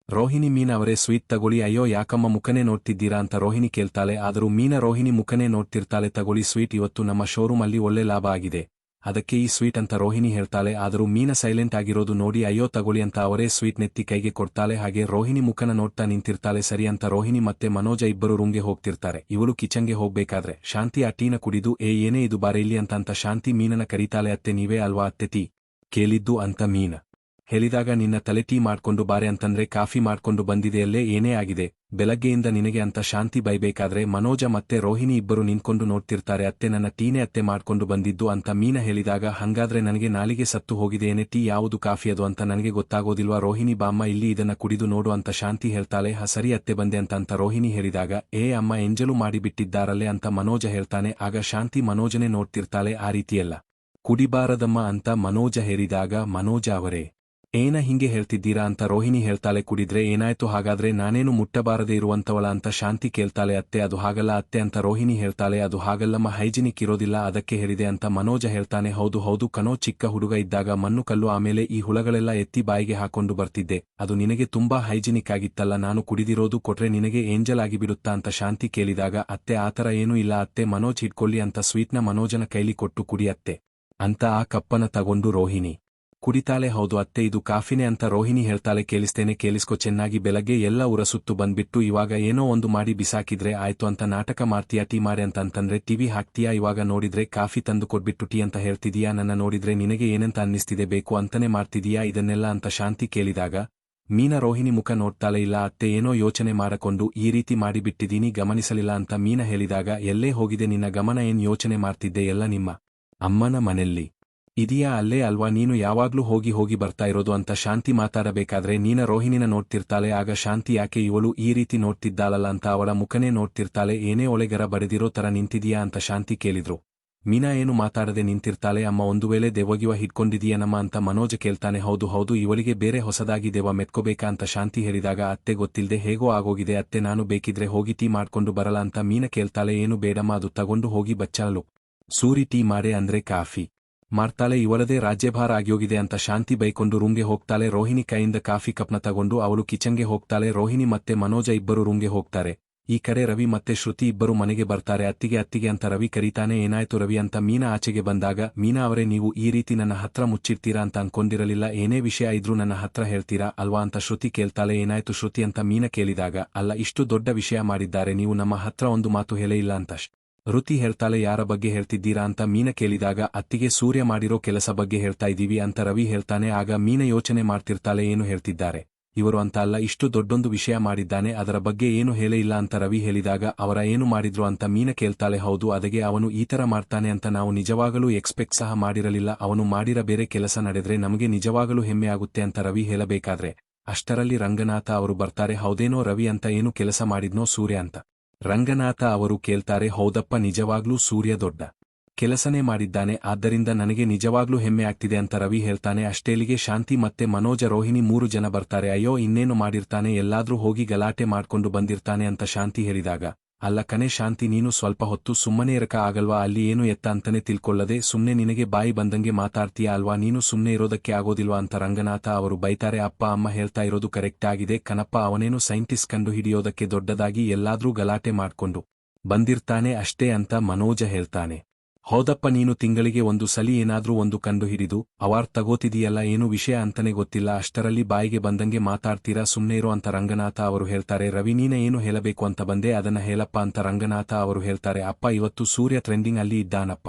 ರೋಹಿಣಿ ಮೀನಾ ಅವರೇ ಸ್ವೀಟ್ ತಗೊಳ್ಳಿ. ಅಯ್ಯೋ ಯಾಕಮ್ಮ ಮುಖನೇ ನೋಡ್ತಿದ್ದೀರಾ ಅಂತ ರೋಹಿಣಿ ಕೇಳ್ತಾಳೆ. ಆದರೂ ಮೀನಾ ರೋಹಿಣಿ ಮುಖನೇ ನೋಡ್ತಿರ್ತಾಳೆ. ತಗೊಳ್ಳಿ ಸ್ವೀಟ್, ಇವತ್ತು ನಮ್ಮ ಶೋರೂಮ್ ಅಲ್ಲಿ ಒಳ್ಳೆ ಲಾಭ ಆಗಿದೆ, ಅದಕ್ಕೆ ಈ ಸ್ವೀಟ್ ಅಂತ ರೋಹಿಣಿ ಹೇಳ್ತಾಳೆ. ಆದರೂ ಮೀನಾ ಸೈಲೆಂಟ್ ಆಗಿರೋದು ನೋಡಿ ಅಯ್ಯೋ ತಗೊಳ್ಳಿ ಅಂತ ಅವರೇ ಸ್ವೀಟ್ ನೆತ್ತಿ ಕೈಗೆ ಕೊಡ್ತಾಳೆ. ಹಾಗೆ ರೋಹಿಣಿ ಮುಖನ ನೋಡ್ತಾ ನಿಂತಿರ್ತಾಳೆ. ಸರಿ ಅಂತ ರೋಹಿಣಿ ಮತ್ತೆ ಮನೋಜ ಇಬ್ಬರು ರೂಮ್ಗೆ ಹೋಗ್ತಿರ್ತಾರೆ. ಇವಳು ಕಿಚನ್ಗೆ ಹೋಗ್ಬೇಕಾದ್ರೆ ಶಾಂತಿ ಆ ಟೀನ ಕುಡಿದು ಏನೇ ಇದು ಬಾರೆ ಇಲ್ಲಿ ಅಂತ ಶಾಂತಿ ಮೀನನ ಕರೀತಾಳೆ. ಅತ್ತೆ ನೀವೇ ಅಲ್ವಾ ಅತ್ತೆ ಟೀ ಕೇಳಿದ್ದು ಅಂತ ಮೀನಾ ಹೇಳಿದಾಗ ನಿನ್ನ ತಲೆ ಟೀ ಮಾಡ್ಕೊಂಡು ಬಾರೆ ಅಂತಂದ್ರೆ ಕಾಫಿ ಮಾಡ್ಕೊಂಡು ಬಂದಿದೆಯಲ್ಲೇ, ಏನೇ ಆಗಿದೆ ಬೆಳಗ್ಗೆಯಿಂದ ನಿನಗೆ ಅಂತ ಶಾಂತಿ ಬೈಬೇಕಾದ್ರೆ ಮನೋಜ ಮತ್ತೆ ರೋಹಿಣಿ ಇಬ್ಬರು ನಿಂತ್ಕೊಂಡು ನೋಡ್ತಿರ್ತಾರೆ. ಅತ್ತೆ ನನ್ನ ಟೀನೇ ಅತ್ತೆ ಮಾಡ್ಕೊಂಡು ಬಂದಿದ್ದು ಅಂತ ಮೀನಾ ಹೇಳಿದಾಗ ಹಂಗಾದ್ರೆ ನನಗೆ ನಾಲಿಗೆ ಸತ್ತು ಹೋಗಿದೆಯೇನೆ, ಟೀ ಯಾವುದು ಕಾಫಿ ಅದು ಅಂತ ನನಗೆ ಗೊತ್ತಾಗೋದಿಲ್ವಾ? ರೋಹಿಣಿ ಬಾಮ್ಮ ಇಲ್ಲಿ ಇದನ್ನ ಕುಡಿದು ನೋಡು ಅಂತ ಶಾಂತಿ ಹೇಳ್ತಾಳೆ. ಸರಿ ಅತ್ತೆ ಬಂದೆ ಅಂತ ರೋಹಿಣಿ ಹೇಳಿದಾಗ ಅಮ್ಮ ಎಂಜಲು ಮಾಡಿಬಿಟ್ಟಿದ್ದಾರಲ್ಲೇ ಅಂತ ಮನೋಜ ಹೇಳ್ತಾನೆ. ಆಗ ಶಾಂತಿ ಮನೋಜನೇ ನೋಡ್ತಿರ್ತಾಳೆ. ಆ ರೀತಿಯಲ್ಲ ಕುಡಿಬಾರದಮ್ಮ ಅಂತ ಮನೋಜ ಹೇಳಿದಾಗ ಮನೋಜ ಅವರೇ ಹಿಂಗೆ ಹೇಳ್ತಿದ್ದೀರಾ ಅಂತ ರೋಹಿಣಿ ಹೇಳ್ತಾಳೆ. ಕುಡಿದ್ರೆ ಏನಾಯ್ತು ಹಾಗಾದ್ರೆ, ನಾನೇನು ಮುಟ್ಟಬಾರದೆ ಇರುವಂತವಳ ಅಂತ ಶಾಂತಿ ಕೇಳ್ತಾಳೆ. ಅತ್ತೆ ಅದು ಹಾಗಲ್ಲ ಅತ್ತೆ ಅಂತ ರೋಹಿಣಿ ಹೇಳ್ತಾಳೆ. ಅದು ಹಾಗಲ್ಲಮ್ಮ, ಹೈಜಿನಿಕ್ ಇರೋದಿಲ್ಲ ಅದಕ್ಕೆ ಹೇಳಿದೆ ಅಂತ ಮನೋಜ ಹೇಳ್ತಾನೆ. ಹೌದು ಕಣೋ, ಚಿಕ್ಕ ಹುಡುಗ ಇದ್ದಾಗ ಮಣ್ಣು ಕಲ್ಲು ಆಮೇಲೆ ಈ ಹುಳಗಳೆಲ್ಲ ಎತ್ತಿ ಬಾಯಿಗೆ ಹಾಕೊಂಡು ಬರ್ತಿದ್ದೆ, ಅದು ನಿನಗೆ ತುಂಬಾ ಹೈಜಿನಿಕ್ ಆಗಿತ್ತಲ್ಲ, ನಾನು ಕುಡಿದಿರೋದು ಕೊಟ್ರೆ ನಿನಗೆ ಏಂಜಲ್ ಆಗಿಬಿಡುತ್ತಾ ಅಂತ ಶಾಂತಿ ಕೇಳಿದಾಗ ಅತ್ತೆ ಆತರ ಏನೂ ಇಲ್ಲ ಅತ್ತೆ, ಮನೋಜ್ ಹಿಡ್ಕೊಳ್ಳಿ ಅಂತ ಸ್ವೀಟ್ನ ಮನೋಜನ ಕೈಲಿ ಕೊಟ್ಟು ಕುಡಿ ಅತ್ತೆ ಅಂತ ಆ ಕಪ್ಪನ ತಗೊಂಡು ರೋಹಿಣಿ ಕುಡಿತಾಳೆ. ಹೌದು ಅತ್ತೆ ಇದು ಕಾಫಿನೇ ಅಂತ ರೋಹಿಣಿ ಹೇಳ್ತಾಳೆ. ಕೇಳಿಸ್ತೇನೆ ಕೇಳಿಸ್ಕೊ ಚೆನ್ನಾಗಿ, ಬೆಳಗ್ಗೆ ಎಲ್ಲ ಉರಸುತ್ತು ಬಂದ್ಬಿಟ್ಟು ಇವಾಗ ಏನೋ ಒಂದು ಮಾಡಿ ಬಿಸಾಕಿದ್ರೆ ಆಯ್ತು ಅಂತ ನಾಟಕ ಮಾಡ್ತೀಯಾ? ಟೀ ಮಾರೆ ಅಂತಂದ್ರೆ ಟಿವಿ ಹಾಕ್ತೀಯಾ? ಇವಾಗ ನೋಡಿದ್ರೆ ಕಾಫಿ ತಂದು ಕೊಟ್ಬಿಟ್ಟು ಟೀ ಅಂತ ಹೇಳ್ತಿದೀಯಾ? ನನ್ನ ನೋಡಿದ್ರೆ ನಿನಗೆ ಏನಂತ ಅನ್ನಿಸ್ತಿದೆ, ಬೇಕು ಅಂತಾನೆ ಮಾಡ್ತಿದೀಯಾ ಇದನ್ನೆಲ್ಲ ಅಂತ ಶಾಂತಿ ಕೇಳಿದಾಗ ಮೀನಾ ರೋಹಿಣಿ ಮುಖ ನೋಡ್ತಾಳೆ. ಇಲ್ಲ ಅತ್ತೆ ಏನೋ ಯೋಚನೆ ಮಾಡಕೊಂಡು ಈ ರೀತಿ ಮಾಡಿಬಿಟ್ಟಿದೀನಿ, ಗಮನಿಸಲಿಲ್ಲ ಅಂತ ಮೀನಾ ಹೇಳಿದಾಗ ಎಲ್ಲೇ ಹೋಗಿದೆ ನಿನ್ನ ಗಮನ, ಏನ್ ಯೋಚನೆ ಮಾಡ್ತಿದ್ದೆ? ಎಲ್ಲ ನಿಮ್ಮ ಅಮ್ಮನ ಮನೆಯಲ್ಲಿ ಇದೆಯಾ, ಅಲ್ಲೇ ಅಲ್ವಾ ನೀನು ಯಾವಾಗ್ಲೂ ಹೋಗಿ ಬರ್ತಾ ಇರೋದು ಅಂತ ಶಾಂತಿ ಮಾತಾಡಬೇಕಾದ್ರೆ ನೀನ ರೋಹಿಣಿನ ನೋಡ್ತಿರ್ತಾಳೆ. ಆಗ ಶಾಂತಿ ಯಾಕೆ ಇವಳು ಈ ರೀತಿ ನೋಡ್ತಿದ್ದಾಳಲ್ಲ ಅಂತ ಅವಳ ಮುಖನೇ ನೋಡ್ತಿರ್ತಾಳೆ. ಏನೇ ಒಳೆಗರ ಬರೆದಿರೋ ತರ ನಿಂತಿದೀಯಾ ಅಂತ ಶಾಂತಿ ಕೇಳಿದ್ರು. ಮೀನಾ ಏನು ಮಾತಾಡದೆ ನಿಂತಿರ್ತಾಳೆ. ಅಮ್ಮ ಒಂದು ವೇಳೆ ದೆವ್ವಗಿವ ಹಿಡ್ಕೊಂಡಿದೀಯನಮ್ಮ ಅಂತ ಮನೋಜ ಕೇಳ್ತಾನೆ. ಹೌದು ಇವಳಿಗೆ ಬೇರೆ ಹೊಸದಾಗಿ ದೆವ್ವ ಮೆತ್ಕೋಬೇಕಾ ಅಂತ ಶಾಂತಿ ಹೇಳಿದಾಗ ಅತ್ತೆ ಗೊತ್ತಿಲ್ದೆ ಹೇಗೋ ಆಗೋಗಿದೆ ಅತ್ತೆ, ನಾನು ಬೇಕಿದ್ರೆ ಹೋಗಿ ಟೀ ಮಾಡ್ಕೊಂಡು ಬರಲ್ಲ ಅಂತ ಮೀನಾ ಕೇಳ್ತಾಳೆ. ಏನು ಬೇಡಮ್ಮ, ಅದು ತಗೊಂಡು ಹೋಗಿ ಬಚ್ಚಲು ಸೂರಿ ಟೀ ಮಾಡೆ ಅಂದ್ರೆ ಕಾಫಿ ಮಾಡ್ತಾಳೆ, ಇವಳದೇ ರಾಜ್ಯಭಾರ ಆಗ್ಯೋಗಿದೆ ಅಂತ ಶಾಂತಿ ಬೈಕೊಂಡು ರೂಮ್ಗೆ ಹೋಗ್ತಾಳೆ. ರೋಹಿಣಿ ಕೈಯಿಂದ ಕಾಫಿ ಕಪ್ನ ತಗೊಂಡು ಅವಳು ಕಿಚನ್ಗೆ ಹೋಗ್ತಾಳೆ. ರೋಹಿಣಿ ಮತ್ತೆ ಮನೋಜ ಇಬ್ಬರು ರೂಮ್ಗೆ ಹೋಗ್ತಾರೆ. ಈ ಕಡೆ ರವಿ ಮತ್ತೆ ಶ್ರುತಿ ಇಬ್ಬರು ಮನೆಗೆ ಬರ್ತಾರೆ. ಅತ್ತಿಗೆ ಅಂತ ರವಿ ಕರೀತಾನೆ. ಏನಾಯ್ತು ರವಿ ಅಂತ ಮೀನಾ ಆಚೆಗೆ ಬಂದಾಗ, ಮೀನಾ ಅವರೇ ನೀವು ಈ ರೀತಿ ನನ್ನ ಹತ್ರ ಮುಚ್ಚಿರ್ತೀರಾ ಅಂತ ಅನ್ಕೊಂಡಿರಲಿಲ್ಲ, ಏನೇ ವಿಷಯ ಇದ್ರೂ ನನ್ನ ಹತ್ರ ಹೇಳ್ತೀರಾ ಅಲ್ವಾ ಅಂತ ಶ್ರುತಿ ಕೇಳ್ತಾಳೆ. ಏನಾಯ್ತು ಶ್ರುತಿ ಅಂತ ಮೀನಾ ಕೇಳಿದಾಗ, ಅಲ್ಲ ಇಷ್ಟು ದೊಡ್ಡ ವಿಷಯ ಮಾಡಿದ್ದಾರೆ, ನೀವು ನಮ್ಮ ಹತ್ರ ಒಂದು ಮಾತು ಹೇಳೇ ಇಲ್ಲ ಅಂತ ಶ್ರುತಿ ಹೇಳ್ತಾಳೆ. ಯಾರ ಬಗ್ಗೆ ಹೇಳ್ತಿದ್ದೀರಾ ಅಂತ ಮೀನಾ ಕೇಳಿದಾಗ, ಅತ್ತಿಗೆ ಸೂರ್ಯ ಮಾಡಿರೋ ಕೆಲಸ ಬಗ್ಗೆ ಹೇಳ್ತಾ ಇದ್ದೀವಿ ಅಂತ ರವಿ ಹೇಳ್ತಾನೆ. ಆಗ ಮೀನಾ ಯೋಚನೆ ಮಾಡ್ತಿರ್ತಾಳೆ, ಏನು ಹೇಳ್ತಿದ್ದಾರೆ ಇವರು ಅಂತ ಅಲ್ಲ, ಇಷ್ಟು ದೊಡ್ಡೊಂದು ವಿಷಯ ಮಾಡಿದ್ದಾನೆ, ಅದರ ಬಗ್ಗೆ ಏನು ಹೇಳೇ ಇಲ್ಲ ಅಂತ ರವಿ ಹೇಳಿದಾಗ ಅವರ ಏನು ಮಾಡಿದ್ರು ಅಂತ ಮೀನ ಕೇಳ್ತಾಳೆ. ಹೌದು, ಅದಕ್ಕೆ ಅವನು ಈ ತರ ಮಾಡ್ತಾನೆ ಅಂತ ನಾವು ನಿಜವಾಗಲೂ ಎಕ್ಸ್ಪೆಕ್ಟ್ ಸಹ ಮಾಡಿರಲಿಲ್ಲ. ಅವನು ಮಾಡಿರ ಬೇರೆ ಕೆಲಸ ನಡೆದ್ರೆ ನಮಗೆ ನಿಜವಾಗಲೂ ಹೆಮ್ಮೆ ಆಗುತ್ತೆ ಅಂತ ರವಿ ಹೇಳಬೇಕಾದ್ರೆ ಅಷ್ಟರಲ್ಲಿ ರಂಗನಾಥ ಅವರು ಬರ್ತಾರೆ. ಹೌದೇನೋ ರವಿ ಅಂತ ಏನು ಕೆಲಸ ಮಾಡಿದ್ನೋ ಸೂರ್ಯ ಅಂತ ರಂಗನಾಥ ಅವರು ಕೇಳ್ತಾರೆ. ಹೌದಪ್ಪ, ನಿಜವಾಗ್ಲೂ ಸೂರ್ಯ ದೊಡ್ಡ ಕೆಲಸನೇ ಮಾಡಿದ್ದಾನೆ, ಆದ್ದರಿಂದ ನನಗೆ ನಿಜವಾಗ್ಲೂ ಹೆಮ್ಮೆ ಆಗ್ತಿದೆ ಅಂತ ರವಿ ಹೇಳ್ತಾನೆ. ಅಷ್ಟೇಲಿಗೆ ಶಾಂತಿ ಮತ್ತೆ ಮನೋಜ, ರೋಹಿಣಿ 3 ಜನ ಬರ್ತಾರೆ. ಅಯ್ಯೋ, ಇನ್ನೇನು ಮಾಡಿರ್ತಾನೆ, ಎಲ್ಲಾದ್ರೂ ಹೋಗಿ ಗಲಾಟೆ ಮಾಡ್ಕೊಂಡು ಬಂದಿರ್ತಾನೆ ಅಂತ ಶಾಂತಿ ಹೇಳಿದಾಗ, ಅಲ್ಲ ಕಣೆ ಶಾಂತಿ, ನೀನು ಸ್ವಲ್ಪ ಹೊತ್ತು ಸುಮ್ಮನೆ ಇರಕ ಆಗಲ್ವಾ? ಅಲ್ಲಿ ಏನು ಎತ್ತ ಅಂತಾನೆ ತಿಳ್ಕೊಳ್ಳದೆ ಸುಮ್ನೆ ನಿನಗೆ ಬಾಯಿ ಬಂದಂಗೆ ಮಾತಾಡ್ತೀಯಾ ಅಲ್ವಾ? ನೀನು ಸುಮ್ನೆ ಇರೋದಕ್ಕೆ ಆಗೋದಿಲ್ವಾ ಅಂತ ರಂಗನಾಥ ಅವರು ಬೈತಾರೆ. ಅಪ್ಪ ಅಮ್ಮ ಹೇಳ್ತಾ ಇರೋದು ಕರೆಕ್ಟ್ ಆಗಿದೆ ಕಣಪ್ಪ, ಅವನೇನು ಸೈಂಟಿಸ್ಟ್ ಕಂಡು ಹಿಡಿಯೋದಕ್ಕೆ ದೊಡ್ಡದಾಗಿ ಎಲ್ಲಾದ್ರೂ ಗಲಾಟೆ ಮಾಡ್ಕೊಂಡು ಬಂದಿರ್ತಾನೆ ಅಷ್ಟೇ ಅಂತ ಮನೋಜ ಹೇಳ್ತಾನೆ. ಹೌದಪ್ಪ, ನೀನು ತಿಂಗಳಿಗೆ 1 ಸಲಿ ಏನಾದ್ರೂ ಒಂದು ಕಂಡು ಹಿಡಿದು ಅವಾರ್ಡ್ ತಗೋತಿದೀಯಲ್ಲ, ಏನು ವಿಷಯ ಅಂತಾನೆ ಗೊತ್ತಿಲ್ಲ, ಅಷ್ಟರಲ್ಲಿ ಬಾಯಿಗೆ ಬಂದಂಗೆ ಮಾತಾಡ್ತೀರಾ, ಸುಮ್ನೆ ಇರೋ ಅಂತ ರಂಗನಾಥ ಅವರು ಹೇಳ್ತಾರೆ. ರವಿ, ನೀನ ಏನು ಹೇಳಬೇಕು ಅಂತ ಬಂದೆ, ಅದನ್ನ ಹೇಳಪ್ಪ ಅಂತ ರಂಗನಾಥ ಅವರು ಹೇಳ್ತಾರೆ. ಅಪ್ಪ, ಇವತ್ತು ಸೂರ್ಯ ಟ್ರೆಂಡಿಂಗ್ ಅಲ್ಲಿ ಇದ್ದಾನಪ್ಪ.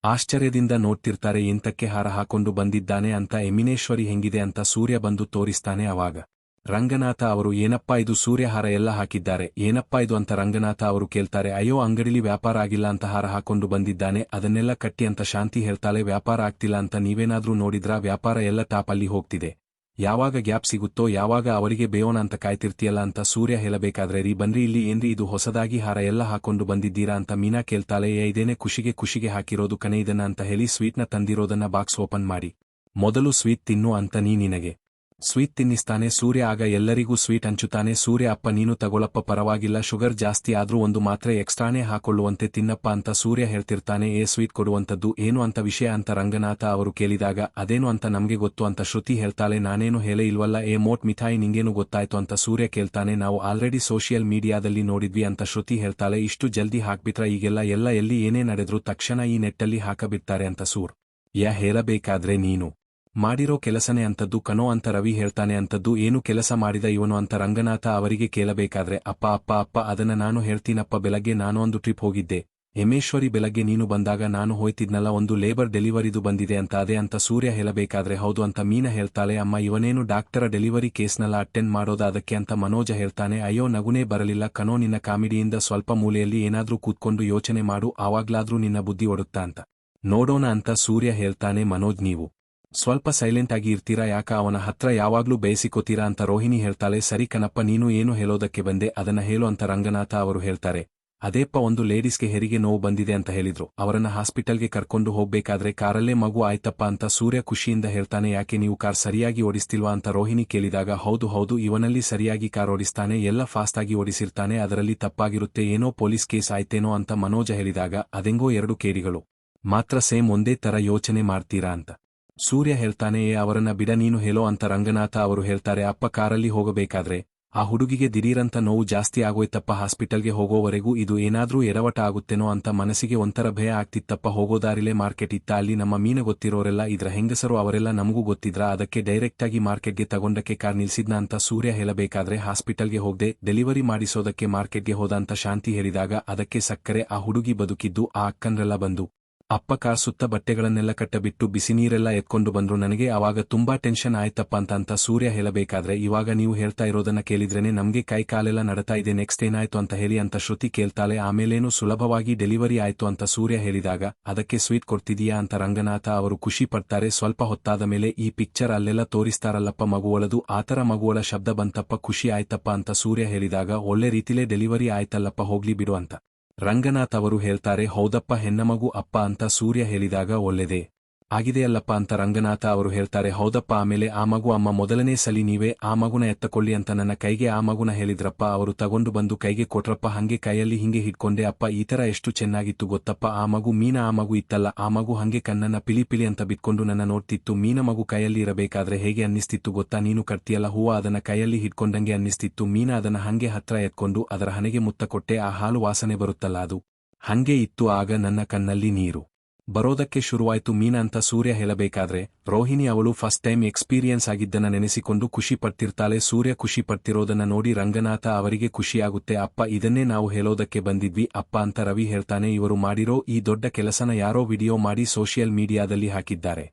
ಆಶ್ಚರ್ಯದಿಂದ ನೋಡ್ತಿರ್ತಾರೆ, ಎಂತಕ್ಕೆ ಹಾರ ಹಾಕೊಂಡು ಬಂದಿದ್ದಾನೆ ಅಂತ. ಎಮಿನೇಶ್ವರಿ ಹೆಂಗಿದೆ ಅಂತ ಸೂರ್ಯ ಬಂದು ತೋರಿಸ್ತಾನೆ. ಅವಾಗ ರಂಗನಾಥ ಅವರು, ಏನಪ್ಪಾ ಇದು, ಸೂರ್ಯ ಹಾರ ಎಲ್ಲ ಹಾಕಿದ್ದಾರೆ, ಏನಪ್ಪಾ ಇದು ಅಂತ ರಂಗನಾಥ ಅವರು ಕೇಳ್ತಾರೆ. ಅಯ್ಯೋ, ಅಂಗಡಿಲಿ ವ್ಯಾಪಾರ ಆಗಿಲ್ಲ ಅಂತ ಹಾರ ಹಾಕೊಂಡು ಬಂದಿದ್ದಾನೆ, ಅದನ್ನೆಲ್ಲ ಕಟ್ಟಿ ಅಂತ ಶಾಂತಿ ಹೇಳ್ತಾಳೆ. ವ್ಯಾಪಾರ ಆಗ್ತಿಲ್ಲ ಅಂತ ನೀವೇನಾದ್ರೂ ನೋಡಿದ್ರಾ? ವ್ಯಾಪಾರ ಎಲ್ಲ ಟಾಪಲ್ಲಿ ಹೋಗ್ತಿದೆ, ಯಾವಾಗ ಗ್ಯಾಪ್ ಸಿಗುತ್ತೋ ಯಾವಾಗ ಅವರಿಗೆ ಬೇಯೋಣ ಅಂತ ಕಾಯ್ತಿರ್ತೀಯಲ್ಲ ಅಂತ ಸೂರ್ಯ ಹೇಳಬೇಕಾದ್ರೆ, ರೀ ಬನ್ರಿ ಇಲ್ಲಿ, ಏನ್ರಿ ಇದು ಹೊಸದಾಗಿ ಹಾರ ಎಲ್ಲ ಹಾಕೊಂಡು ಬಂದಿದ್ದೀರಾ ಅಂತ ಮೀನಾ ಕೇಳ್ತಾಳೆ. ಇದೇನೆ ಖುಷಿಗೆ ಹಾಕಿರೋದು ಕಣೆ ಇದನ್ನ ಅಂತ ಹೇಳಿ ಸ್ವೀಟ್ನ ತಂದಿರೋದನ್ನ ಬಾಕ್ಸ್ ಓಪನ್ ಮಾಡಿ, ಮೊದಲು ಸ್ವೀಟ್ ತಿನ್ನು ಅಂತ ನಿನಗೆ ಸ್ವೀಟ್ ತಿನ್ನಿಸ್ತಾನೆ ಸೂರ್ಯ. ಆಗ ಎಲ್ಲರಿಗೂ ಸ್ವೀಟ್ ಹಂಚುತ್ತಾನೆ. ಸೂರ್ಯ, ಅಪ್ಪ ನೀನು ತಗೊಳಪ್ಪ, ಪರವಾಗಿಲ್ಲ, ಶುಗರ್ ಜಾಸ್ತಿ ಆದ್ರೂ 1 ಮಾತ್ರೆ ಎಕ್ಸ್ಟ್ರಾನೇ ಹಾಕೊಳ್ಳುವಂತೆ ತಿನ್ನಪ್ಪ ಅಂತ ಸೂರ್ಯ ಹೇಳ್ತಿರ್ತಾನೆ. ಸ್ವೀಟ್ ಕೊಡುವಂಥದ್ದು ಏನು ಅಂತ ವಿಷಯ ಅಂತ ರಂಗನಾಥ ಅವರು ಕೇಳಿದಾಗ, ಅದೇನು ಅಂತ ನಮ್ಗೆ ಗೊತ್ತು ಅಂತ ಶ್ರುತಿ ಹೇಳ್ತಾಳೆ. ನಾನೇನು ಹೇಳೇ ಇಲ್ವಲ್ಲ, ಮೋಟ್ ಮಿಠಾಯಿ ನಿಂಗೇನು ಗೊತ್ತಾಯ್ತು ಅಂತ ಸೂರ್ಯ ಕೇಳ್ತಾನೆ. ನಾವು ಆಲ್ರೆಡಿ ಸೋಷಿಯಲ್ ಮೀಡಿಯಾದಲ್ಲಿ ನೋಡಿದ್ವಿ ಅಂತ ಶ್ರುತಿ ಹೇಳ್ತಾಳೆ. ಇಷ್ಟು ಜಲ್ದಿ ಹಾಕ್ಬಿಟ್ರ ಈಗೆಲ್ಲ ಎಲ್ಲಿ ಏನೇ ನಡೆದ್ರು ತಕ್ಷಣ ಈ ನೆಟ್ಟಲ್ಲಿ ಹಾಕಬಿಡ್ತಾರೆ ಅಂತ ಸೂರ್ಯ ಹೇಳಬೇಕಾದ್ರೆ, ನೀನು ಮಾಡಿರೋ ಕೆಲಸನೇ ಅಂತದ್ದು ಕಣೋ ಅಂತ ರವಿ ಹೇಳ್ತಾನೆ. ಅಂತದ್ದು ಏನು ಕೆಲಸ ಮಾಡಿದ ಇವನು ಅಂತ ರಂಗನಾಥ ಅವರಿಗೆ ಕೇಳಬೇಕಾದ್ರೆ, ಅಪ್ಪ ಅದನ್ನ ನಾನು ಹೇಳ್ತೀನಪ್ಪ. ಬೆಳಗ್ಗೆ ನಾನು ಒಂದು ಟ್ರಿಪ್ ಹೋಗಿದ್ದೆ, ಹೇಮೇಶ್ವರಿ, ಬೆಳಗ್ಗೆ ನೀನು ಬಂದಾಗ ನಾನು ಹೋಯ್ತಿದ್ನಲ್ಲ, ಒಂದು ಲೇಬರ್ ಡೆಲಿವರಿದು ಬಂದಿದೆ ಅಂತ, ಅದೇ ಅಂತ ಸೂರ್ಯ ಹೇಳಬೇಕಾದ್ರೆ, ಹೌದು ಅಂತ ಮೀನ ಹೇಳ್ತಾಳೆ. ಅಮ್ಮ, ಇವನೇನು ಡಾಕ್ಟರ ಡೆಲಿವರಿ ಕೇಸ್ನೆಲ್ಲ ಅಟೆಂಡ್ ಮಾಡೋದ ಅದಕ್ಕೆ ಅಂತ ಮನೋಜ ಹೇಳ್ತಾನೆ. ಅಯ್ಯೋ, ನಗುನೇ ಬರಲಿಲ್ಲ ಕಣೋ ನಿನ್ನ ಕಾಮಿಡಿಯಿಂದ, ಸ್ವಲ್ಪ ಮೂಲೆಯಲ್ಲಿ ಏನಾದ್ರೂ ಕೂತ್ಕೊಂಡು ಯೋಚನೆ ಮಾಡು, ಆವಾಗ್ಲಾದ್ರೂ ನಿನ್ನ ಬುದ್ಧಿ ಒಡುತ್ತಾ ಅಂತ ನೋಡೋಣ ಅಂತ ಸೂರ್ಯ ಹೇಳ್ತಾನೆ. ಮನೋಜ್, ನೀವು ಸ್ವಲ್ಪ ಸೈಲೆಂಟ್ ಆಗಿ ಇರ್ತೀರಾ, ಯಾಕ ಅವನ ಹತ್ರ ಯಾವಾಗ್ಲೂ ಬೇಯಿಸಿಕೋತೀರಾ ಅಂತ ರೋಹಿಣಿ ಹೇಳ್ತಾಳೆ. ಸರಿ ಕಣಪ್ಪ, ನೀನು ಏನು ಹೇಳೋದಕ್ಕೆ ಬಂದೆ ಅದನ್ನ ಹೇಳು ಅಂತ ರಂಗನಾಥ ಅವರು ಹೇಳ್ತಾರೆ. ಅದೇಪ್ಪ, ಒಂದು ಲೇಡೀಸ್ಗೆ ಹೆರಿಗೆ ನೋವು ಬಂದಿದೆ ಅಂತ ಹೇಳಿದ್ರು, ಅವರನ್ನ ಹಾಸ್ಪಿಟಲ್ಗೆ ಕರ್ಕೊಂಡು ಹೋಗ್ಬೇಕಾದ್ರೆ ಕಾರಲ್ಲೇ ಮಗು ಆಯ್ತಪ್ಪ ಅಂತ ಸೂರ್ಯ ಖುಷಿಯಿಂದ ಹೇಳ್ತಾನೆ. ಯಾಕೆ ನೀವು ಕಾರ್ ಸರಿಯಾಗಿ ಓಡಿಸ್ತಿಲ್ವಾ ಅಂತ ರೋಹಿಣಿ ಕೇಳಿದಾಗ, ಹೌದು ಇವನಲ್ಲಿ ಸರಿಯಾಗಿ ಕಾರ್ ಓಡಿಸ್ತಾನೆ, ಎಲ್ಲ ಫಾಸ್ಟ್ ಆಗಿ ಓಡಿಸಿರ್ತಾನೆ, ಅದರಲ್ಲಿ ತಪ್ಪಾಗಿರುತ್ತೆ, ಏನೋ ಪೊಲೀಸ್ ಕೇಸ್ ಆಯ್ತೇನೋ ಅಂತ ಮನೋಜ ಹೇಳಿದಾಗ, ಅದೆಂಗೋ 2 ಕೇಡಿಗಳು ಮಾತ್ರ ಸೇಮ್ ಒಂದೇ ತರ ಯೋಚನೆ ಮಾಡ್ತೀರಾ ಅಂತ ಸೂರ್ಯ ಹೇಳ್ತಾನೆ. ಅವರನ್ನ ಬಿಡ, ನೀನು ಹೇಳೋ ಅಂತ ರಂಗನಾಥ ಅವರು ಹೇಳ್ತಾರೆ. ಅಪ್ಪ, ಕಾರಲ್ಲಿ ಹೋಗಬೇಕಾದ್ರೆ ಆ ಹುಡುಗಿಗೆ ದಿಢೀರಂತ ನೋವು ಜಾಸ್ತಿ ಆಗೋಯ್ತಪ್ಪ, ಹಾಸ್ಪಿಟಲ್ಗೆ ಹೋಗೋವರೆಗೂ ಇದು ಏನಾದ್ರೂ ಎಡವಟ ಆಗುತ್ತೇನೋ ಅಂತ ಮನಸ್ಸಿಗೆ ಒಂಥರ ಭಯ ಆಗ್ತಿತ್ತಪ್ಪ. ಹೋಗೋದಾರಿಲೇ ಮಾರ್ಕೆಟ್ ಇತ್ತ, ಅಲ್ಲಿ ನಮ್ಮ ಮೀನ ಗೊತ್ತಿರೋರೆಲ್ಲ ಇದ್ರ ಹೆಂಗಸರು ಅವರೆಲ್ಲ ನಮಗೂ ಗೊತ್ತಿದ್ರ, ಅದಕ್ಕೆ ಡೈರೆಕ್ಟಾಗಿ ಮಾರ್ಕೆಟ್ಗೆ ತಗೊಂಡಕ್ಕೆ ಕಾರ್ ನಿಲ್ಸಿದ್ನ ಅಂತ ಸೂರ್ಯ ಹೇಳಬೇಕಾದ್ರೆ, ಹಾಸ್ಪಿಟಲ್ಗೆ ಹೋಗದೆ ಡೆಲಿವರಿ ಮಾಡಿಸೋದಕ್ಕೆ ಮಾರ್ಕೆಟ್ಗೆ ಹೋದ ಅಂತ ಶಾಂತಿ ಹೇಳಿದಾಗ, ಅದಕ್ಕೆ ಸಕ್ಕರೆ, ಆ ಹುಡುಗಿ ಬದುಕಿದ್ದು ಆ ಅಕ್ಕನ್ರೆಲ್ಲ ಬಂದು ಅಪ್ಪ ಕಾರ್ ಸುತ್ತ ಬಟ್ಟೆಗಳನ್ನೆಲ್ಲ ಕಟ್ಟಬಿಟ್ಟು ಬಿಸಿ ನೀರೆಲ್ಲ ಎತ್ಕೊಂಡು ಬಂದ್ರು, ನನಗೆ ಆವಾಗ ತುಂಬಾ ಟೆನ್ಷನ್ ಆಯ್ತಪ್ಪ ಅಂತ ಸೂರ್ಯ ಹೇಳಬೇಕಾದ್ರೆ, ಇವಾಗ ನೀವು ಹೇಳ್ತಾ ಇರೋದನ್ನ ಕೇಳಿದ್ರೇನೆ ನಮ್ಗೆ ಕೈ ಕಾಲೆಲ್ಲ ನಡತಾ ಇದೆ, ನೆಕ್ಸ್ಟ್ ಏನಾಯ್ತು ಅಂತ ಹೇಳಿ ಅಂತ ಶ್ರುತಿ ಕೇಳ್ತಾಳೆ. ಆಮೇಲೇನು ಸುಲಭವಾಗಿ ಡೆಲಿವರಿ ಆಯ್ತು ಅಂತ ಸೂರ್ಯ ಹೇಳಿದಾಗ, ಅದಕ್ಕೆ ಸ್ವೀಟ್ ಕೊಡ್ತಿದೀಯಾ ಅಂತ ರಂಗನಾಥ ಅವರು ಖುಷಿ ಪಡ್ತಾರೆ. ಸ್ವಲ್ಪ ಹೊತ್ತಾದ ಮೇಲೆ, ಈ ಪಿಕ್ಚರ್ ಅಲ್ಲೆಲ್ಲ ತೋರಿಸ್ತಾರಲ್ಲಪ್ಪ ಮಗುವಳದು, ಆತರ ಮಗುವಳ ಶಬ್ದ ಬಂತಪ್ಪ, ಖುಷಿ ಆಯ್ತಪ್ಪ ಅಂತ ಸೂರ್ಯ ಹೇಳಿದಾಗ, ಒಳ್ಳೆ ರೀತಿಲೇ ಡೆಲಿವರಿ ಆಯ್ತಲ್ಲಪ್ಪ, ಹೋಗ್ಲಿ ಬಿಡು ಅಂತ ರಂಗನಾಥ್ ಅವರು ಹೇಳ್ತಾರೆ. ಹೌದಪ್ಪ, ಹೆಣ್ಣಮಗು ಅಪ್ಪ ಅಂತ ಸೂರ್ಯ ಹೇಳಿದಾಗ, ಒಳ್ಳೆದೇ ಆಗಿದೆಯಲ್ಲಪ್ಪ ಅಂತ ರಂಗನಾಥ ಅವರು ಹೇಳ್ತಾರೆ. ಹೌದಪ್ಪ, ಆಮೇಲೆ ಆ ಮಗು ಅಮ್ಮ ಮೊದಲನೇ ಸಲಿ ನೀವೇ ಆ ಮಗುನ ಎತ್ತಕೊಳ್ಳಿ ಅಂತ ನನ್ನ ಕೈಗೆ ಆ ಮಗುನ ಹೇಳಿದ್ರಪ್ಪ, ಅವರು ತಗೊಂಡು ಬಂದು ಕೈಗೆ ಕೊಟ್ರಪ್ಪ, ಹಂಗೆ ಕೈಯಲ್ಲಿ ಹಿಂಗೆ ಹಿಡ್ಕೊಂಡೆ ಅಪ್ಪ, ಈ ತರ ಎಷ್ಟು ಚೆನ್ನಾಗಿತ್ತು ಗೊತ್ತಪ್ಪ ಆ ಮಗು. ಮೀನ ಆ ಮಗು ಇತ್ತಲ್ಲ, ಆ ಮಗು ಹಂಗೆ ಕಣ್ಣನ್ನ ಪಿಲಿ ಅಂತ ಬಿತ್ಕೊಂಡು ನನ್ನ ನೋಡ್ತಿತ್ತು. ಮೀನ ಮಗು ಕೈಯಲ್ಲಿ ಇರಬೇಕಾದ್ರೆ ಹೇಗೆ ಅನ್ನಿಸ್ತಿತ್ತು ಗೊತ್ತಾ, ನೀನು ಕಟ್ತಿಯಲ್ಲ ಹೂವ, ಅದನ್ನ ಕೈಯಲ್ಲಿ ಹಿಡ್ಕೊಂಡಂಗೆ ಅನ್ನಿಸ್ತಿತ್ತು. ಮೀನ ಅದನ್ನ ಹಂಗೆ ಹತ್ರ ಎತ್ಕೊಂಡು ಅದರ ಹಣೆಗೆ ಮುತ್ತ ಕೊಟ್ಟೆ, ಆ ಹಾಲು ವಾಸನೆ ಬರುತ್ತಲ್ಲ ಅದು ಹಂಗೆ ಇತ್ತು. ಆಗ ನನ್ನ ಕಣ್ಣಲ್ಲಿ ನೀರು ಬರೋದಕ್ಕೆ ಶುರುವಾಯ್ತು ಮೀನ ಅಂತ ಸೂರ್ಯ ಹೇಳಬೇಕಾದ್ರೆ, ರೋಹಿಣಿ ಅವಳು ಫಸ್ಟ್ ಟೈಮ್ ಎಕ್ಸ್ಪೀರಿಯನ್ಸ್ ಆಗಿದ್ದನ್ನ ನೆನೆಸಿಕೊಂಡು ಖುಷಿ ಪಡ್ತಿರ್ತಾಳೆ. ಸೂರ್ಯ ಖುಷಿ ಪಡ್ತಿರೋದನ್ನ ನೋಡಿ ರಂಗನಾಥ ಅವರಿಗೆ ಖುಷಿಯಾಗುತ್ತೆ. ಅಪ್ಪ, ಇದನ್ನೇ ನಾವು ಹೇಳೋದಕ್ಕೆ ಬಂದಿದ್ವಿ ಅಪ್ಪ ಅಂತ ರವಿ ಹೇಳ್ತಾನೆ. ಇವರು ಮಾಡಿರೋ ಈ ದೊಡ್ಡ ಕೆಲಸನ ಯಾರೋ ವಿಡಿಯೋ ಮಾಡಿ ಸೋಷಿಯಲ್ ಮೀಡಿಯಾದಲ್ಲಿ ಹಾಕಿದ್ದಾರೆ,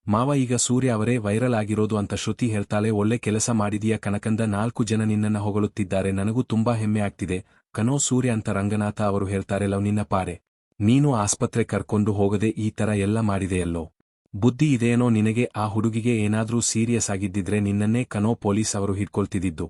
ಮಾವ ಈಗ ಸೂರ್ಯ ಅವರೇ ವೈರಲ್ ಆಗಿರೋದು ಅಂತ ಶ್ರುತಿ ಹೇಳ್ತಾಳೆ. ಒಳ್ಳೆ ಕೆಲಸ ಮಾಡಿದೀಯ ಕನಕಂದ, 4 ಜನ ನಿನ್ನನ್ನ ಹೊಗಳುತ್ತಿದ್ದಾರೆ, ನನಗೂ ತುಂಬಾ ಹೆಮ್ಮೆ ಆಗ್ತಿದೆ ಕನೋ ಸೂರ್ಯ ಅಂತ ರಂಗನಾಥ ಅವರು ಹೇಳ್ತಾರೆ. ಲವ್ ನಿನ್ನ ಪಾರೆ, ನೀನು ಆಸ್ಪತ್ರೆ ಕರ್ಕೊಂಡು ಹೋಗದೆ ಈ ತರ ಎಲ್ಲ ಮಾಡಿದೆಯಲ್ಲೋ, ಬುದ್ಧಿ ಇದೆಯೇನೋ ನಿನಗೆ? ಆ ಹುಡುಗಿಗೆ ಏನಾದ್ರೂ ಸೀರಿಯಸ್ ಆಗಿದ್ದಿದ್ರೆ ನಿನ್ನನ್ನೇ ಕನೋ ಪೊಲೀಸ್ ಅವರು ಹಿಡ್ಕೊಳ್ತಿದ್ದಿದ್ದು.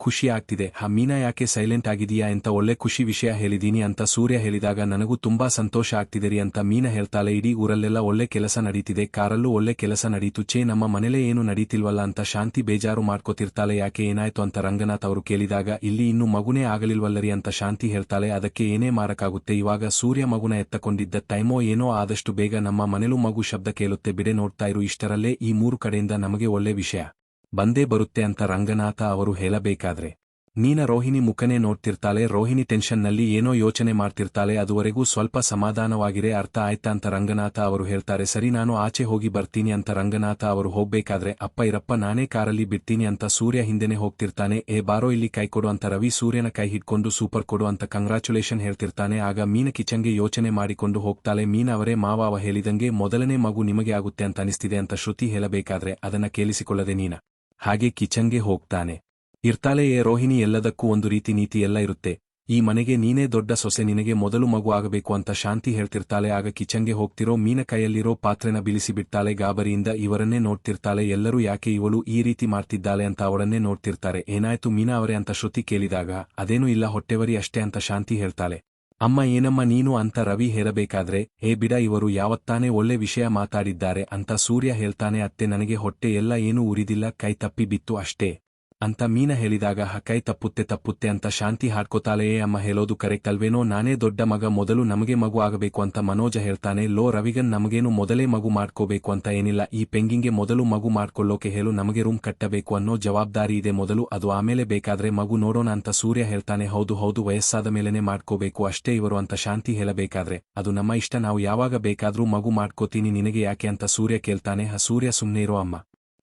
ಖುಷಿ ಆಗ್ತಿದೆ. ಮೀನಾ ಯಾಕೆ ಸೈಲೆಂಟ್ ಆಗಿದೀಯಾ ಅಂತ ಒಳ್ಳೆ ಖುಷಿ ವಿಷಯ ಹೇಳಿದೀನಿ ಅಂತ ಸೂರ್ಯ ಹೇಳಿದಾಗ ನನಗೂ ತುಂಬಾ ಸಂತೋಷ ಆಗ್ತಿದೆರಿ ಅಂತ ಮೀನಾ ಹೇಳ್ತಾಳೆ. ಇಡೀ ಊರಲ್ಲೆಲ್ಲ ಒಳ್ಳೆ ಕೆಲಸ ನಡೀತಿದೆ, ಕಾರಲ್ಲೂ ಒಳ್ಳೆ ಕೆಲಸ ನಡೀತು, ನಮ್ಮ ಮನೇಲೇ ಏನು ನಡೀತಿಲ್ವಲ್ಲ ಅಂತ ಶಾಂತಿ ಬೇಜಾರು ಮಾಡ್ಕೋತಿರ್ತಾಳೆ. ಯಾಕೆ ಏನಾಯ್ತು ಅಂತ ರಂಗನಾಥ್ ಅವರು ಕೇಳಿದಾಗ ಇಲ್ಲಿ ಇನ್ನೂ ಮಗುನೇ ಆಗಲಿಲ್ವಲ್ಲರಿ ಅಂತ ಶಾಂತಿ ಹೇಳ್ತಾಳೆ. ಅದಕ್ಕೆ ಏನೇ ಮಾರಕ್ಕಾಗುತ್ತೆ, ಇವಾಗ ಸೂರ್ಯ ಮಗುನ ಎತ್ತಕೊಂಡಿದ್ದ ಟೈಮೋ ಏನೋ, ಆದಷ್ಟು ಬೇಗ ನಮ್ಮ ಮನೇಲೂ ಮಗು ಶಬ್ದ ಕೇಳುತ್ತೆ ಬಿಡೆ, ನೋಡ್ತಾ ಇರು, ಇಷ್ಟರಲ್ಲೇ ಈ 3 ಕಡೆಯಿಂದ ನಮಗೆ ಒಳ್ಳೆ ವಿಷಯ ಬಂದೇ ಬರುತ್ತೆ ಅಂತ ರಂಗನಾಥ ಅವರು ಹೇಳಬೇಕಾದ್ರೆ ಮೀನಾ ರೋಹಿಣಿ ಮುಖನೇ ನೋಡ್ತಿರ್ತಾಳೆ. ರೋಹಿಣಿ ಟೆನ್ಷನ್ನಲ್ಲಿ ಏನೋ ಯೋಚನೆ ಮಾಡ್ತಿರ್ತಾಳೆ. ಅದುವರೆಗೂ ಸ್ವಲ್ಪ ಸಮಾಧಾನವಾಗಿರೇ, ಅರ್ಥ ಆಯ್ತಾ ಅಂತ ರಂಗನಾಥ ಅವರು ಹೇಳ್ತಾರೆ. ಸರಿ ನಾನು ಆಚೆ ಹೋಗಿ ಬರ್ತೀನಿ ಅಂತ ರಂಗನಾಥ ಅವರು ಹೋಗ್ಬೇಕಾದ್ರೆ ಅಪ್ಪ ಇರಪ್ಪ ನಾನೇ ಕಾರಲ್ಲಿ ಬಿಡ್ತೀನಿ ಅಂತ ಸೂರ್ಯ ಹಿಂದೆನೆ ಹೋಗ್ತಿರ್ತಾನೆ. ಬಾರೋ ಇಲ್ಲಿ ಕೈ ಕೊಡು ಅಂತ ರವಿ ಸೂರ್ಯನ ಕೈ ಹಿಡ್ಕೊಂಡು ಸೂಪರ್ ಕೊಡು ಅಂತ ಕಂಗ್ರಾಚುಲೇಷನ್ ಹೇಳ್ತಿರ್ತಾನೆ. ಆಗ ಮೀನಾ ಕಿಚನ್ಗೆ ಯೋಚನೆ ಮಾಡಿಕೊಂಡು ಹೋಗ್ತಾಳೆ. ಮೀನಾ ಅವರೇ ಮಾವ ಹೇಳಿದಂಗೆ ಮೊದಲನೇ ಮಗು ನಿಮಗೆ ಆಗುತ್ತೆ ಅಂತ ಅನಿಸ್ತಿದೆ ಅಂತ ಶ್ರುತಿ ಹೇಳಬೇಕಾದ್ರೆ ಅದನ್ನ ಕೇಳಿಸಿಕೊಳ್ಳದೆ ನೀನಾ ಹಾಗೆ ಕಿಚನ್ಗೆ ಹೋಗ್ತಾನೆ ಇರ್ತಾಳೆ. ರೋಹಿಣಿ ಎಲ್ಲದಕ್ಕೂ ಒಂದು ರೀತಿ ನೀತಿ ಎಲ್ಲ ಇರುತ್ತೆ, ಈ ಮನೆಗೆ ನೀನೇ ದೊಡ್ಡ ಸೊಸೆ, ನಿನಗೆ ಮೊದಲು ಮಗು ಆಗಬೇಕು ಅಂತ ಶಾಂತಿ ಹೇಳ್ತಿರ್ತಾಳೆ. ಆಗ ಕಿಚನ್ಗೆ ಹೋಗ್ತಿರೋ ಮೀನಾ ಕೈಯಲ್ಲಿರೋ ಪಾತ್ರೆನ ಬಿಡಿಸಿಬಿಡ್ತಾಳೆ. ಗಾಬರಿಯಿಂದ ಇವರನ್ನೇ ನೋಡ್ತಿರ್ತಾಳೆ. ಎಲ್ಲರೂ ಯಾಕೆ ಇವಳು ಈ ರೀತಿ ಮಾಡ್ತಿದ್ದಾಳೆ ಅಂತ ಅವಳನ್ನೇ ನೋಡ್ತಿರ್ತಾರೆ. ಏನಾಯ್ತು ಮೀನಾ ಅವರೇ ಅಂತ ಶ್ರುತಿ ಕೇಳಿದಾಗ ಅದೇನೂ ಇಲ್ಲ, ಹೊಟ್ಟೆವರಿ ಅಷ್ಟೇ ಅಂತ ಶಾಂತಿ ಹೇಳ್ತಾಳೆ. ಅಮ್ಮ ಏನಮ್ಮ ನೀನು ಅಂತ ರವಿ ಹೇಳಬೇಕಾದ್ರೆ ಬಿಡ ಇವರು ಯಾವತ್ತಾನೇ ಒಳ್ಳೆ ವಿಷಯ ಮಾತಾಡಿದ್ದಾರೆ ಅಂತ ಸೂರ್ಯ ಹೇಳ್ತಾನೆ. ಅತ್ತೆ ನನಗೆ ಹೊಟ್ಟೆ ಎಲ್ಲ ಏನೂ ಉರಿದಿಲ್ಲ, ಕೈ ತಪ್ಪಿ ಬಿತ್ತು ಅಷ್ಟೇ ಅಂತ ಮೀನಾ ಹೇಳಿದಾಗ ಕೈ ತಪ್ಪುತ್ತೆ ಅಂತ ಶಾಂತಿ ಹಾಡ್ಕೋತಾಳೆ. ಅಮ್ಮ ಹೇಳೋದು ಕರೆಕ್ಟ್ ಅಲ್ವೇನೋ, ನಾನೇ ದೊಡ್ಡ ಮಗ, ಮೊದಲು ನಮಗೆ ಮಗು ಆಗಬೇಕು ಅಂತ ಮನೋಜ ಹೇಳ್ತಾನೆ. ಲೋ ರವಿಗನ್ ನಮಗೇನು ಮೊದಲೇ ಮಗು ಮಾಡ್ಕೋಬೇಕು ಅಂತ ಏನಿಲ್ಲ, ಈ ಪೆಂಗಿಂಗೆ ಮೊದಲು ಮಗು ಮಾಡ್ಕೊಳ್ಳೋಕೆ ಹೇಳು, ನಮಗೆ ರೂಮ್ ಕಟ್ಟಬೇಕು ಅನ್ನೋ ಜವಾಬ್ದಾರಿ ಇದೆ ಮೊದಲು, ಅದು ಆಮೇಲೆ ಬೇಕಾದ್ರೆ ಮಗು ನೋಡೋಣ ಅಂತ ಸೂರ್ಯ ಹೇಳ್ತಾನೆ. ಹೌದು ವಯಸ್ಸಾದ ಮೇಲೆನೆ ಮಾಡ್ಕೋಬೇಕು ಅಷ್ಟೇ ಇವರು ಅಂತ ಶಾಂತಿ ಹೇಳಬೇಕಾದ್ರೆ ಅದು ನಮ್ಮ ಇಷ್ಟ, ನಾವು ಯಾವಾಗ ಬೇಕಾದ್ರೂ ಮಗು ಮಾಡ್ಕೋತೀನಿ, ನಿನಗೆ ಯಾಕೆ ಅಂತ ಸೂರ್ಯ ಕೇಳ್ತಾನೆ. ಸೂರ್ಯ ಸುಮ್ನೆ ಇರೋ ಅಮ್ಮ,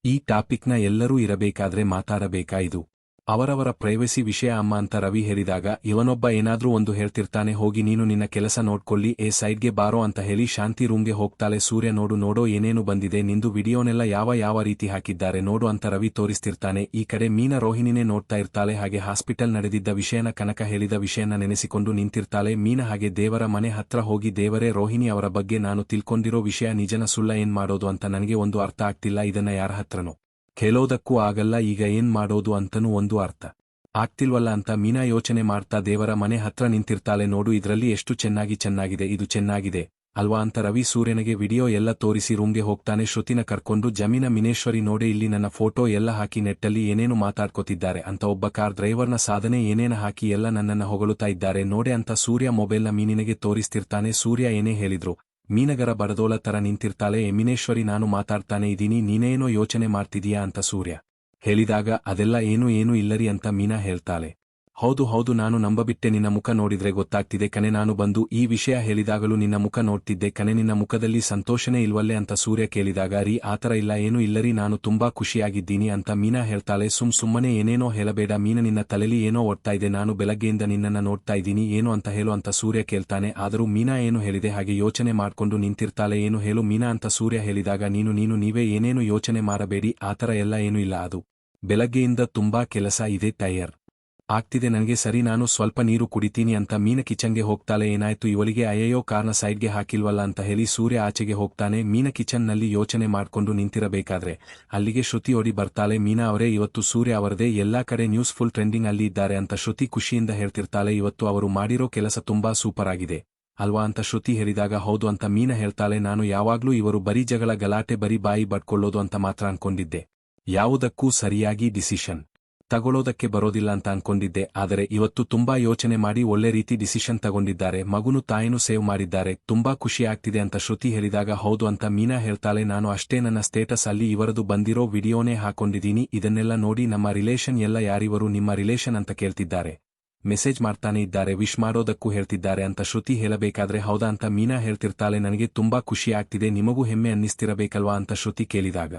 ಈ ಟಾಪಿಕ್ನ ಎಲ್ಲರೂ ಇರಬೇಕಾದ್ರೆ ಮಾತಾಡಬೇಕಾ, ಇದು ಅವರವರ ಪ್ರೈವಸಿ ವಿಷಯ ಅಮ್ಮ ಅಂತ ರವಿ ಹೇಳಿದಾಗ ಇವನೊಬ್ಬ ಏನಾದ್ರೂ ಒಂದು ಹೇಳ್ತಿರ್ತಾನೆ. ಹೋಗಿ ನೀನು ನಿನ್ನ ಕೆಲಸ ನೋಡ್ಕೊಳ್ಳಿ, ಸೈಡ್ಗೆ ಬಾರೋ ಅಂತ ಹೇಳಿ ಶಾಂತಿ ರೂಮ್ಗೆ ಹೋಗ್ತಾಳೆ. ಸೂರ್ಯ ನೋಡೋ ಏನೇನು ಬಂದಿದೆ, ನಿಂದು ವಿಡಿಯೋನೆಲ್ಲ ಯಾವ ರೀತಿ ಹಾಕಿದ್ದಾರೆ ನೋಡು ಅಂತ ರವಿ ತೋರಿಸ್ತಿರ್ತಾನೆ. ಈ ಕಡೆ ಮೀನಾ ರೋಹಿಣಿನೇ ನೋಡ್ತಾ ಇರ್ತಾಳೆ. ಹಾಗೆ ಹಾಸ್ಪಿಟಲ್ ನಡೆದಿದ್ದ ವಿಷಯನ ಕನಕ ಹೇಳಿದ ವಿಷಯನ ನೆನೆಸಿಕೊಂಡು ನಿಂತಿರ್ತಾಳೆ. ಮೀನಾ ಹಾಗೆ ದೇವರ ಮನೆ ಹತ್ರ ಹೋಗಿ ದೇವರೇ ರೋಹಿಣಿ ಅವರ ಬಗ್ಗೆ ನಾನು ತಿಳ್ಕೊಂಡಿರೋ ವಿಷಯ ನಿಜನ ಸುಳ್ಳ ಏನ್ ಮಾಡೋದು ಅಂತ ನನಗೆ ಒಂದು ಅರ್ಥ ಆಗ್ತಿಲ್ಲ, ಇದನ್ನ ಯಾರ ಹತ್ರನೂ ಕೇಳೋದಕ್ಕೂ ಆಗಲ್ಲ, ಈಗ ಏನ್ ಮಾಡೋದು ಅಂತನೂ ಒಂದು ಅರ್ಥ ಆಗ್ತಿಲ್ವಲ್ಲ ಅಂತ ಮೀನಾ ಯೋಚನೆ ಮಾಡ್ತಾ ದೇವರ ಮನೆ ಹತ್ರ ನಿಂತಿರ್ತಾಳೆ. ನೋಡು ಇದ್ರಲ್ಲಿ ಎಷ್ಟು ಚೆನ್ನಾಗಿದೆ, ಇದು ಚೆನ್ನಾಗಿದೆ ಅಲ್ವಾ ಅಂತ ರವಿ ಸೂರ್ಯನಿಗೆ ವಿಡಿಯೋ ಎಲ್ಲ ತೋರಿಸಿ ರೂಮ್ಗೆ ಹೋಗ್ತಾನೆ. ಶ್ರುತಿನ ಕರ್ಕೊಂಡು ಜಮೀನ ಮಿನೇಶ್ವರಿ ನೋಡೆ ಇಲ್ಲಿ ನನ್ನ ಫೋಟೋ ಎಲ್ಲ ಹಾಕಿ ನೆಟ್ಟಲ್ಲಿ ಏನೇನು ಮಾತಾಡ್ಕೋತಿದ್ದಾರೆ ಅಂತ, ಒಬ್ಬ ಕಾರ್ ಡ್ರೈವರ್ನ ಸಾಧನೆ ಏನೇನ ಹಾಕಿ ಎಲ್ಲ ನನ್ನನ್ನ ಹೊಗಳುತ್ತಾ ಇದ್ದಾರೆ ನೋಡೆ ಅಂತ ಸೂರ್ಯ ಮೊಬೈಲ್ನ ಮೀನಿನಿಗೆ ತೋರಿಸ್ತಿರ್ತಾನೆ. ಸೂರ್ಯ ಏನೇ ಹೇಳಿದ್ರು ಮೀನಗರ ಬಡದೋಳ ತರ ನಿಂತಿರ್ತಾಳೆ. ಮಿನೇಶ್ವರಿ ನಾನು ಮಾತಾಡ್ತಾನೆ ಇದೀನಿ, ನೀನೇನೋ ಯೋಚನೆ ಮಾಡ್ತಿದೀಯಾ ಅಂತ ಸೂರ್ಯ ಹೇಳಿದಾಗ ಅದೆಲ್ಲ ಏನೂ ಇಲ್ಲರಿ ಅಂತ ಮೀನಾ ಹೇಳ್ತಾಳೆ. ಹೌದು ನಾನು ನಂಬಬಿಟ್ಟೆ, ನಿನ್ನ ಮುಖ ನೋಡಿದ್ರೆ ಗೊತ್ತಾಗ್ತಿದೆ ಕಣೆ, ನಾನು ಬಂದು ಈ ವಿಷಯ ಹೇಳಿದಾಗಲೂ ನಿನ್ನ ಮುಖ ನೋಡ್ತಿದ್ದೆ ಕಣೆ, ನಿನ್ನ ಮುಖದಲ್ಲಿ ಸಂತೋಷನೇ ಇಲ್ವಲ್ಲೇ ಅಂತ ಸೂರ್ಯ ಕೇಳಿದಾಗ ಆತರ ಇಲ್ಲ, ಏನೂ ಇಲ್ಲರಿ, ನಾನು ತುಂಬಾ ಖುಷಿಯಾಗಿದ್ದೀನಿ ಅಂತ ಮೀನಾ ಹೇಳ್ತಾಳೆ. ಸುಮ್ಮನೆ ಏನೇನೋ ಹೇಳಬೇಡ ಮೀನಾ, ನಿನ್ನ ತಲೆಲಿ ಏನೋ ಓಡ್ತಾ ಇದೆ, ನಾನು ಬೆಳಗ್ಗೆಯಿಂದ ನಿನ್ನನ್ನ ನೋಡ್ತಾ ಇದ್ದೀನಿ, ಏನು ಅಂತ ಹೇಳು ಅಂತ ಸೂರ್ಯ ಕೇಳ್ತಾನೆ. ಆದರೂ ಮೀನಾ ಏನು ಹೇಳಿದೆ ಹಾಗೆ ಯೋಚನೆ ಮಾಡ್ಕೊಂಡು ನಿಂತಿರ್ತಾಳೆ. ಏನು ಹೇಳು ಮೀನಾ ಅಂತ ಸೂರ್ಯ ಹೇಳಿದಾಗ ನೀವೇ ಏನೇನು ಯೋಚನೆ ಮಾಡಬೇಡಿ, ಆತರ ಎಲ್ಲ ಏನೂ ಇಲ್ಲ, ಅದು ಬೆಳಗ್ಗೆಯಿಂದ ತುಂಬಾ ಕೆಲಸ ಇದೆ, ಟಯರ್ ಆಗ್ತಿದೆ ನನಗೆ, ಸರಿ ನಾನು ಸ್ವಲ್ಪ ನೀರು ಕುಡಿತೀನಿ ಅಂತ ಮೀನಾ ಕಿಚನ್ಗೆ ಹೋಗ್ತಾಳೆ. ಏನಾಯ್ತು ಇವಳಿಗೆ ಅಯ್ಯಯ್ಯೋ ಕಾರ್ನ ಸೈಡ್ಗೆ ಹಾಕಿಲ್ವಲ್ಲ ಅಂತ ಹೇಳಿ ಸೂರ್ಯ ಆಚೆಗೆ ಹೋಗ್ತಾನೆ. ಮೀನಾ ಕಿಚನ್ನಲ್ಲಿ ಯೋಚನೆ ಮಾಡ್ಕೊಂಡು ನಿಂತಿರಬೇಕಾದ್ರೆ ಅಲ್ಲಿಗೆ ಶ್ರುತಿ ಓಡಿ ಬರ್ತಾಳೆ. ಮೀನಾ ಅವರೇ ಇವತ್ತು ಸೂರ್ಯ ಅವರದೇ ಎಲ್ಲಾ ಕಡೆ ನ್ಯೂಸ್ ಫುಲ್ ಟ್ರೆಂಡಿಂಗ್ ಅಲ್ಲಿ ಇದ್ದಾರೆ ಅಂತ ಶ್ರುತಿ ಖುಷಿಯಿಂದ ಹೇಳ್ತಿರ್ತಾಳೆ. ಇವತ್ತು ಅವರು ಮಾಡಿರೋ ಕೆಲಸ ತುಂಬಾ ಸೂಪರ್ ಆಗಿದೆ ಅಲ್ವಾ ಅಂತ ಶ್ರುತಿ ಹೇಳಿದಾಗ ಹೌದು ಅಂತ ಮೀನಾ ಹೇಳ್ತಾಳೆ. ನಾನು ಯಾವಾಗ್ಲೂ ಇವರು ಬರೀ ಜಗಳ ಗಲಾಟೆ ಬರೀ ಬಾಯಿ ಬಡ್ಕೊಳ್ಳೋದು ಅಂತ ಮಾತ್ರ ಅನ್ಕೊಂಡಿದ್ದೆ, ಯಾವುದಕ್ಕೂ ಸರಿಯಾಗಿ ಡಿಸಿಷನ್ ತಗೊಳ್ಳೋದಕ್ಕೆ ಬರೋದಿಲ್ಲ ಅಂತ ಅನ್ಕೊಂಡಿದ್ದೆ, ಆದರೆ ಇವತ್ತು ತುಂಬಾ ಯೋಚನೆ ಮಾಡಿ ಒಳ್ಳೆ ರೀತಿ ಡಿಸಿಷನ್ ತಗೊಂಡಿದ್ದಾರೆ, ಮಗುನು ತಾಯಿನೂ ಸೇವ್ ಮಾಡಿದ್ದಾರೆ, ತುಂಬಾ ಖುಷಿ ಆಗ್ತಿದೆ ಅಂತ ಶ್ರುತಿ ಹೇಳಿದಾಗ ಹೌದು ಅಂತ ಮೀನಾ ಹೇಳ್ತಾಳೆ. ನಾನು ಅಷ್ಟೇ ನನ್ನ ಸ್ಟೇಟಸ್ ಅಲ್ಲಿ ಇವರದು ಬಂದಿರೋ ವಿಡಿಯೋನೇ ಹಾಕೊಂಡಿದ್ದೀನಿ, ಇದನ್ನೆಲ್ಲ ನೋಡಿ ನಮ್ಮ ರಿಲೇಷನ್ ಎಲ್ಲ ಯಾರಿವರು ನಿಮ್ಮ ರಿಲೇಷನ್ ಅಂತ ಕೇಳ್ತಿದ್ದಾರೆ, ಮೆಸೇಜ್ ಮಾಡ್ತಾನೆ ಇದ್ದಾರೆ, ವಿಶ್ ಮಾಡೋದಕ್ಕೂ ಹೇಳ್ತಿದ್ದಾರೆ ಅಂತ ಶ್ರುತಿ ಹೇಳಬೇಕಾದ್ರೆ ಹೌದಾ ಅಂತ ಮೀನಾ ಹೇಳ್ತಿರ್ತಾಳೆ. ನನಗೆ ತುಂಬಾ ಖುಷಿ ಆಗ್ತಿದೆ, ನಿಮಗೂ ಹೆಮ್ಮೆ ಅನ್ನಿಸ್ತಿರಬೇಕಲ್ವಾ ಅಂತ ಶ್ರುತಿ ಕೇಳಿದಾಗ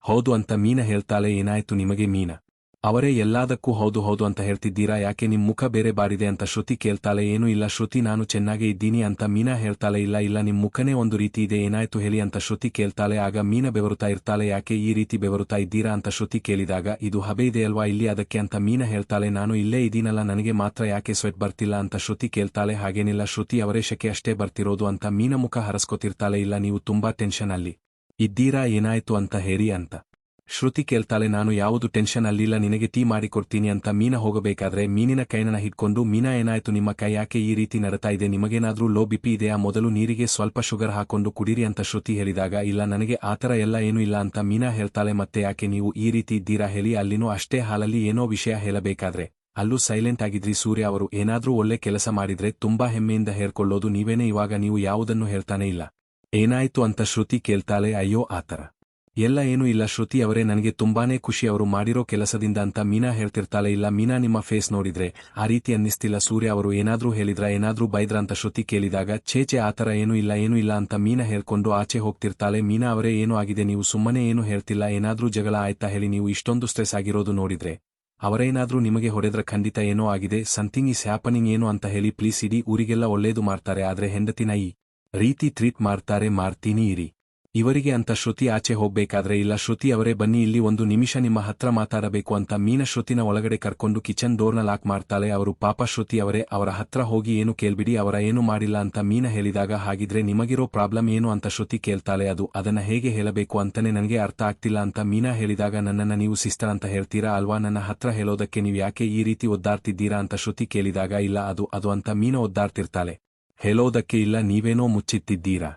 ಹೌದು ಅಂತ ಮೀನಾ ಹೇಳ್ತಾಳೆ. ಏನಾಯ್ತು ನಿಮಗೆ ಮೀನಾ ಅವರೇ ಎಲ್ಲದಕ್ಕೂ ಹೌದು ಹೌದು ಅಂತ ಹೇಳ್ತಿದ್ದೀರಾ, ಯಾಕೆ ನಿಮ್ ಮುಖ ಬೇರೆ ಬಾರಿದೆ ಅಂತ ಶ್ರುತಿ ಕೇಳ್ತಾಳೆ. ಏನೂ ಇಲ್ಲ ಶ್ರುತಿ, ನಾನು ಚೆನ್ನಾಗೇ ಇದ್ದೀನಿ ಅಂತ ಮೀನಾ ಹೇಳ್ತಾಳೆ. ಇಲ್ಲ ಇಲ್ಲ, ನಿಮ್ ಮುಖನೇ ಒಂದು ರೀತಿ ಇದೆ, ಏನಾಯ್ತು ಹೇಳಿ ಅಂತ ಶ್ರುತಿ ಕೇಳ್ತಾಳೆ. ಆಗ ಮೀನಾ ಬೆವರುತ್ತಾ ಇರ್ತಾಳೆ. ಯಾಕೆ ಈ ರೀತಿ ಬೆವರುತ್ತಾ ಇದ್ದೀರಾ ಅಂತ ಶ್ರುತಿ ಕೇಳಿದಾಗ, ಇದು ಹಬೆ ಇದೆಯಲ್ವಾ ಇಲ್ಲಿ, ಅದಕ್ಕೆ ಅಂತ ಮೀನಾ ಹೇಳ್ತಾಳೆ. ನಾನು ಇಲ್ಲೇ ಇದೀನಲ್ಲ, ನನಗೆ ಮಾತ್ರ ಯಾಕೆ ಸ್ವೆಟ್ ಬರ್ತಿಲ್ಲ ಅಂತ ಶ್ರುತಿ ಕೇಳ್ತಾಳೆ. ಹಾಗೇನಿಲ್ಲ ಶ್ರುತಿ ಅವರೇ, ಶೆಕೆ ಅಷ್ಟೇ ಬರ್ತಿರೋದು ಅಂತ ಮೀನಾ ಮುಖ ಹರಸ್ಕೊತಿರ್ತಾಳೆ. ಇಲ್ಲ, ನೀವು ತುಂಬಾ ಟೆನ್ಷನ್ ಅಲ್ಲಿ ಇದ್ದೀರಾ, ಏನಾಯ್ತು ಅಂತ ಹೇಳಿ ಅಂತ ಶ್ರುತಿ ಕೇಳ್ತಾಳೆ. ನಾನು ಯಾವುದು ಟೆನ್ಷನ್ ಅಲ್ಲಿಲ್ಲ, ನಿನಗೆ ಟೀ ಮಾಡಿಕೊಡ್ತೀನಿ ಅಂತ ಮೀನಾ ಹೋಗಬೇಕಾದ್ರೆ ಮೀನಿನ ಕೈನ ಹಿಡ್ಕೊಂಡು, ಮೀನಾ ಏನಾಯ್ತು ನಿಮ್ಮ ಕೈ ಯಾಕೆ ಈ ರೀತಿ ನಡತಾ ಇದೆ, ನಿಮಗೇನಾದ್ರೂ ಲೋ ಬಿಪಿ ಇದೆಯಾ, ಮೊದಲು ನೀರಿಗೆ ಸ್ವಲ್ಪ ಶುಗರ್ ಹಾಕೊಂಡು ಕುಡೀರಿ ಅಂತ ಶ್ರುತಿ ಹೇಳಿದಾಗ, ಇಲ್ಲ ನನಗೆ ಆತರ ಎಲ್ಲ ಏನೂ ಇಲ್ಲ ಅಂತ ಮೀನಾ ಹೇಳ್ತಾಳೆ. ಮತ್ತೆ ಯಾಕೆ ನೀವು ಈ ರೀತಿ ಇದ್ದೀರಾ ಹೇಳಿ, ಅಲ್ಲಿನೂ ಅಷ್ಟೇ ಹಾಲಲ್ಲಿ ಏನೋ ವಿಷಯ ಹೇಳಬೇಕಾದ್ರೆ ಅಲ್ಲೂ ಸೈಲೆಂಟ್ ಆಗಿದ್ರಿ. ಸೂರ್ಯ ಅವರು ಏನಾದ್ರೂ ಒಳ್ಳೆ ಕೆಲಸ ಮಾಡಿದ್ರೆ ತುಂಬಾ ಹೆಮ್ಮೆಯಿಂದ ಹೇಳ್ಕೊಳ್ಳೋದು ನೀವೇನೆ, ಇವಾಗ ನೀವು ಯಾವುದನ್ನು ಹೇಳ್ತಾನೆ ಇಲ್ಲ, ಏನಾಯ್ತು ಅಂತ ಶ್ರುತಿ ಕೇಳ್ತಾಳೆ. ಅಯ್ಯೋ ಆತರ ಎಲ್ಲ ಏನೂ ಇಲ್ಲ ಶ್ರುತಿ ಅವರೇ, ನನಗೆ ತುಂಬಾನೇ ಖುಷಿ ಅವರು ಮಾಡಿರೋ ಕೆಲಸದಿಂದ ಅಂತ ಮೀನಾ ಹೇಳ್ತಿರ್ತಾಳೆ. ಇಲ್ಲ ಮೀನಾ, ನಿಮ್ಮ ಫೇಸ್ ನೋಡಿದ್ರೆ ಆ ರೀತಿ ಅನ್ನಿಸ್ತಿಲ್ಲ. ಸೂರ್ಯ ಅವರು ಏನಾದ್ರೂ ಹೇಳಿದ್ರ, ಏನಾದ್ರೂ ಬೈದ್ರ ಅಂತ ಶ್ರುತಿ ಕೇಳಿದಾಗ, ಛೇಚೆ ಆತರ ಏನೂ ಇಲ್ಲ ಅಂತ ಮೀನಾ ಹೇಳ್ಕೊಂಡು ಆಚೆ ಹೋಗ್ತಿರ್ತಾಳೆ. ಮೀನಾ ಅವರೇ, ಏನೂ ಆಗಿದೆ, ನೀವು ಸುಮ್ಮನೆ ಏನು ಹೇಳ್ತಿಲ್ಲ, ಏನಾದ್ರೂ ಜಗಳ ಆಯ್ತಾ ಹೇಳಿ, ನೀವು ಇಷ್ಟೊಂದು ಸ್ಟ್ರೆಸ್ ಆಗಿರೋದು ನೋಡಿದ್ರೆ ಅವರೇನಾದ್ರೂ ನಿಮಗೆ ಹೊಡೆದ್ರ ಖಂಡಿತ ಏನೋ ಆಗಿದೆ, ಸಮಥಿಂಗ್ ಈಸ್ ಹ್ಯಾಪನಿಂಗ್ ಏನು ಅಂತ ಹೇಳಿ ಪ್ಲೀಸ್. ಇಡೀ ಊರಿಗೆಲ್ಲ ಒಳ್ಳೇದು ಮಾಡ್ತಾರೆ, ಆದ್ರೆ ಹೆಂಡತಿನ ಈ ರೀತಿ ಟ್ರೀಟ್ ಮಾಡ್ತೀನಿ ಇರಿ ಇವರಿಗೆ ಅಂತ ಶ್ರುತಿ ಆಚೆ ಹೋಗ್ಬೇಕಾದ್ರೆ, ಇಲ್ಲ ಶ್ರುತಿ ಅವರೇ ಬನ್ನಿ ಇಲ್ಲಿ ಒಂದು ನಿಮಿಷ ನಿಮ್ಮ ಹತ್ರ ಮಾತಾಡಬೇಕು ಅಂತ ಮೀನಾ ಶ್ರುತಿನ ಒಳಗಡೆ ಕರ್ಕೊಂಡು ಕಿಚನ್ ಡೋರ್ನ ಲಾಕ್ ಮಾಡ್ತಾಳೆ. ಅವರು ಪಾಪ ಶ್ರುತಿ ಅವರೇ, ಅವರ ಹತ್ರ ಹೋಗಿ ಏನು ಕೇಳ್ಬಿಡಿ, ಅವರ ಏನು ಮಾಡಿಲ್ಲ ಅಂತ ಮೀನಾ ಹೇಳಿದಾಗ, ಹಾಗಿದ್ರೆ ನಿಮಗಿರೋ ಪ್ರಾಬ್ಲಮ್ ಏನು ಅಂತ ಶ್ರುತಿ ಕೇಳ್ತಾಳೆ. ಅದನ್ನ ಹೇಗೆ ಹೇಳಬೇಕು ಅಂತಾನೆ ನನಗೆ ಅರ್ಥ ಆಗ್ತಿಲ್ಲ ಅಂತ ಮೀನಾ ಹೇಳಿದಾಗ, ನನ್ನನ್ನ ನೀವು ಸಿಸ್ಟರ್ ಅಂತ ಹೇಳ್ತೀರಾ ಅಲ್ವಾ, ನನ್ನ ಹತ್ರ ಹೇಳೋದಕ್ಕೆ ನೀವು ಯಾಕೆ ಈ ರೀತಿ ಒದ್ದಾಡ್ತಿದ್ದೀರಾ ಅಂತ ಶ್ರುತಿ ಕೇಳಿದಾಗ, ಇಲ್ಲ ಅದು ಅಂತ ಮೀನಾ ಒದ್ದಾಡ್ತಿರ್ತಾಳೆ. ಹೇಳೋದಕ್ಕೆ ಇಲ್ಲ, ನೀವೇನೋ ಮುಚ್ಚಿಟ್ಟಿದ್ದೀರಾ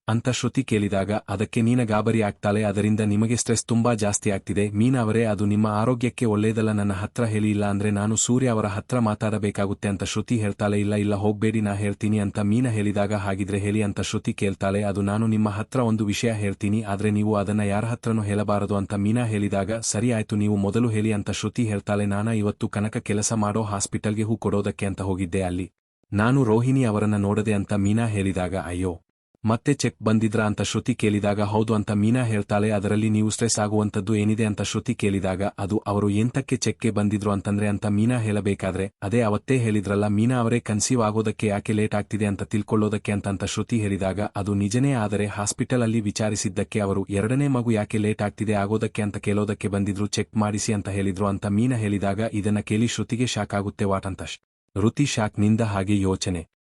ಅಂತ ಶ್ರುತಿ ಕೇಳಿದಾಗ, ಅದಕ್ಕೆ ನೀನ ಗಾಬರಿ ಆಗ್ತಾಳೆ. ಅದರಿಂದ ನಿಮಗೆ ಸ್ಟ್ರೆಸ್ ತುಂಬಾ ಜಾಸ್ತಿ ಆಗ್ತಿದೆ. ಮೀನಾ ಅವರೇ, ಅದು ನಿಮ್ಮ ಆರೋಗ್ಯಕ್ಕೆ ಒಳ್ಳೇದಲ್ಲ, ನನ್ನ ಹತ್ರ ಹೇಳಿ, ಇಲ್ಲ ಅಂದ್ರೆ ನಾನು ಸೂರ್ಯ ಅವರ ಹತ್ರ ಮಾತಾಡಬೇಕಾಗುತ್ತೆ ಅಂತ ಶ್ರುತಿ ಹೇಳ್ತಾಳೆ. ಇಲ್ಲ ಹೋಗ್ಬೇಡಿ, ನಾ ಹೇಳ್ತೀನಿ ಅಂತ ಮೀನಾ ಹೇಳಿದಾಗ, ಹಾಗಿದ್ರೆ ಹೇಳಿ ಅಂತ ಶ್ರುತಿ ಕೇಳ್ತಾಳೆ. ಅದು ನಾನು ನಿಮ್ಮ ಹತ್ರ ಒಂದು ವಿಷಯ ಹೇಳ್ತೀನಿ, ಆದ್ರೆ ನೀವು ಅದನ್ನ ಯಾರ ಹತ್ರನೂ ಹೇಳಬಾರದು ಅಂತ ಮೀನಾ ಹೇಳಿದಾಗ, ಸರಿ ಆಯ್ತು ನೀವು ಮೊದಲು ಹೇಳಿ ಅಂತ ಶ್ರುತಿ ಹೇಳ್ತಾಳೆ. ನಾನಾ ಇವತ್ತು ಕನಕ ಕೆಲಸ ಮಾಡೋ ಹಾಸ್ಪಿಟಲ್ಗೆ ಹೂ ಕೊಡೋದಕ್ಕೆ ಅಂತ ಹೋಗಿದ್ದೆ, ಅಲ್ಲಿ ನಾನು ರೋಹಿಣಿ ಅವರನ್ನ ನೋಡದೆ ಅಂತ ಮೀನಾ ಹೇಳಿದಾಗ, ಅಯ್ಯೋ ಮತ್ತೆ ಚೆಕ್ ಬಂದಿದ್ರಾ ಅಂತ ಶ್ರುತಿ ಕೇಳಿದಾಗ, ಹೌದು ಅಂತ ಮೀನಾ ಹೇಳ್ತಾಳೆ. ಅದರಲ್ಲಿ ನೀವು ಸ್ಟ್ರೆಸ್ ಆಗುವಂತದ್ದು ಏನಿದೆ ಅಂತ ಶ್ರುತಿ ಕೇಳಿದಾಗ, ಅದು ಅವರು ಎಂತಕ್ಕೆ ಚೆಕ್ಗೆ ಬಂದಿದ್ರು ಅಂತಂದ್ರೆ ಅಂತ ಮೀನಾ ಹೇಳಬೇಕಾದ್ರೆ, ಅದೇ ಅವತ್ತೇ ಹೇಳಿದ್ರಲ್ಲ ಮೀನಾ ಅವರೇ, ಕನ್ಸೀವ್ ಆಗೋದಕ್ಕೆ ಯಾಕೆ ಲೇಟ್ ಆಗ್ತಿದೆ ಅಂತ ತಿಳ್ಕೊಳ್ಳೋದಕ್ಕೆ ಅಂತ ಶ್ರುತಿ ಹೇಳಿದಾಗ, ಅದು ನಿಜನೇ, ಆದರೆ ಹಾಸ್ಪಿಟಲ್ ಅಲ್ಲಿ ವಿಚಾರಿಸಿದ್ದಕ್ಕೆ ಅವರು ಎರಡನೇ ಮಗು ಯಾಕೆ ಲೇಟ್ ಆಗ್ತಿದೆ ಆಗೋದಕ್ಕೆ ಅಂತ ಕೇಳೋದಕ್ಕೆ ಬಂದಿದ್ರು, ಚೆಕ್ ಮಾಡಿಸಿ ಅಂತ ಹೇಳಿದ್ರು ಅಂತ ಮೀನಾ ಹೇಳಿದಾಗ, ಇದನ್ನ ಕೇಳಿ ಶ್ರುತಿಗೆ ಶಾಕ್ ಆಗುತ್ತೆ. ವಾಟ್ ಅಂತ ಶ್ರುತಿ ಶಾಕ್ ನಿಂದ ಹಾಗೆ ಯೋಚನೆ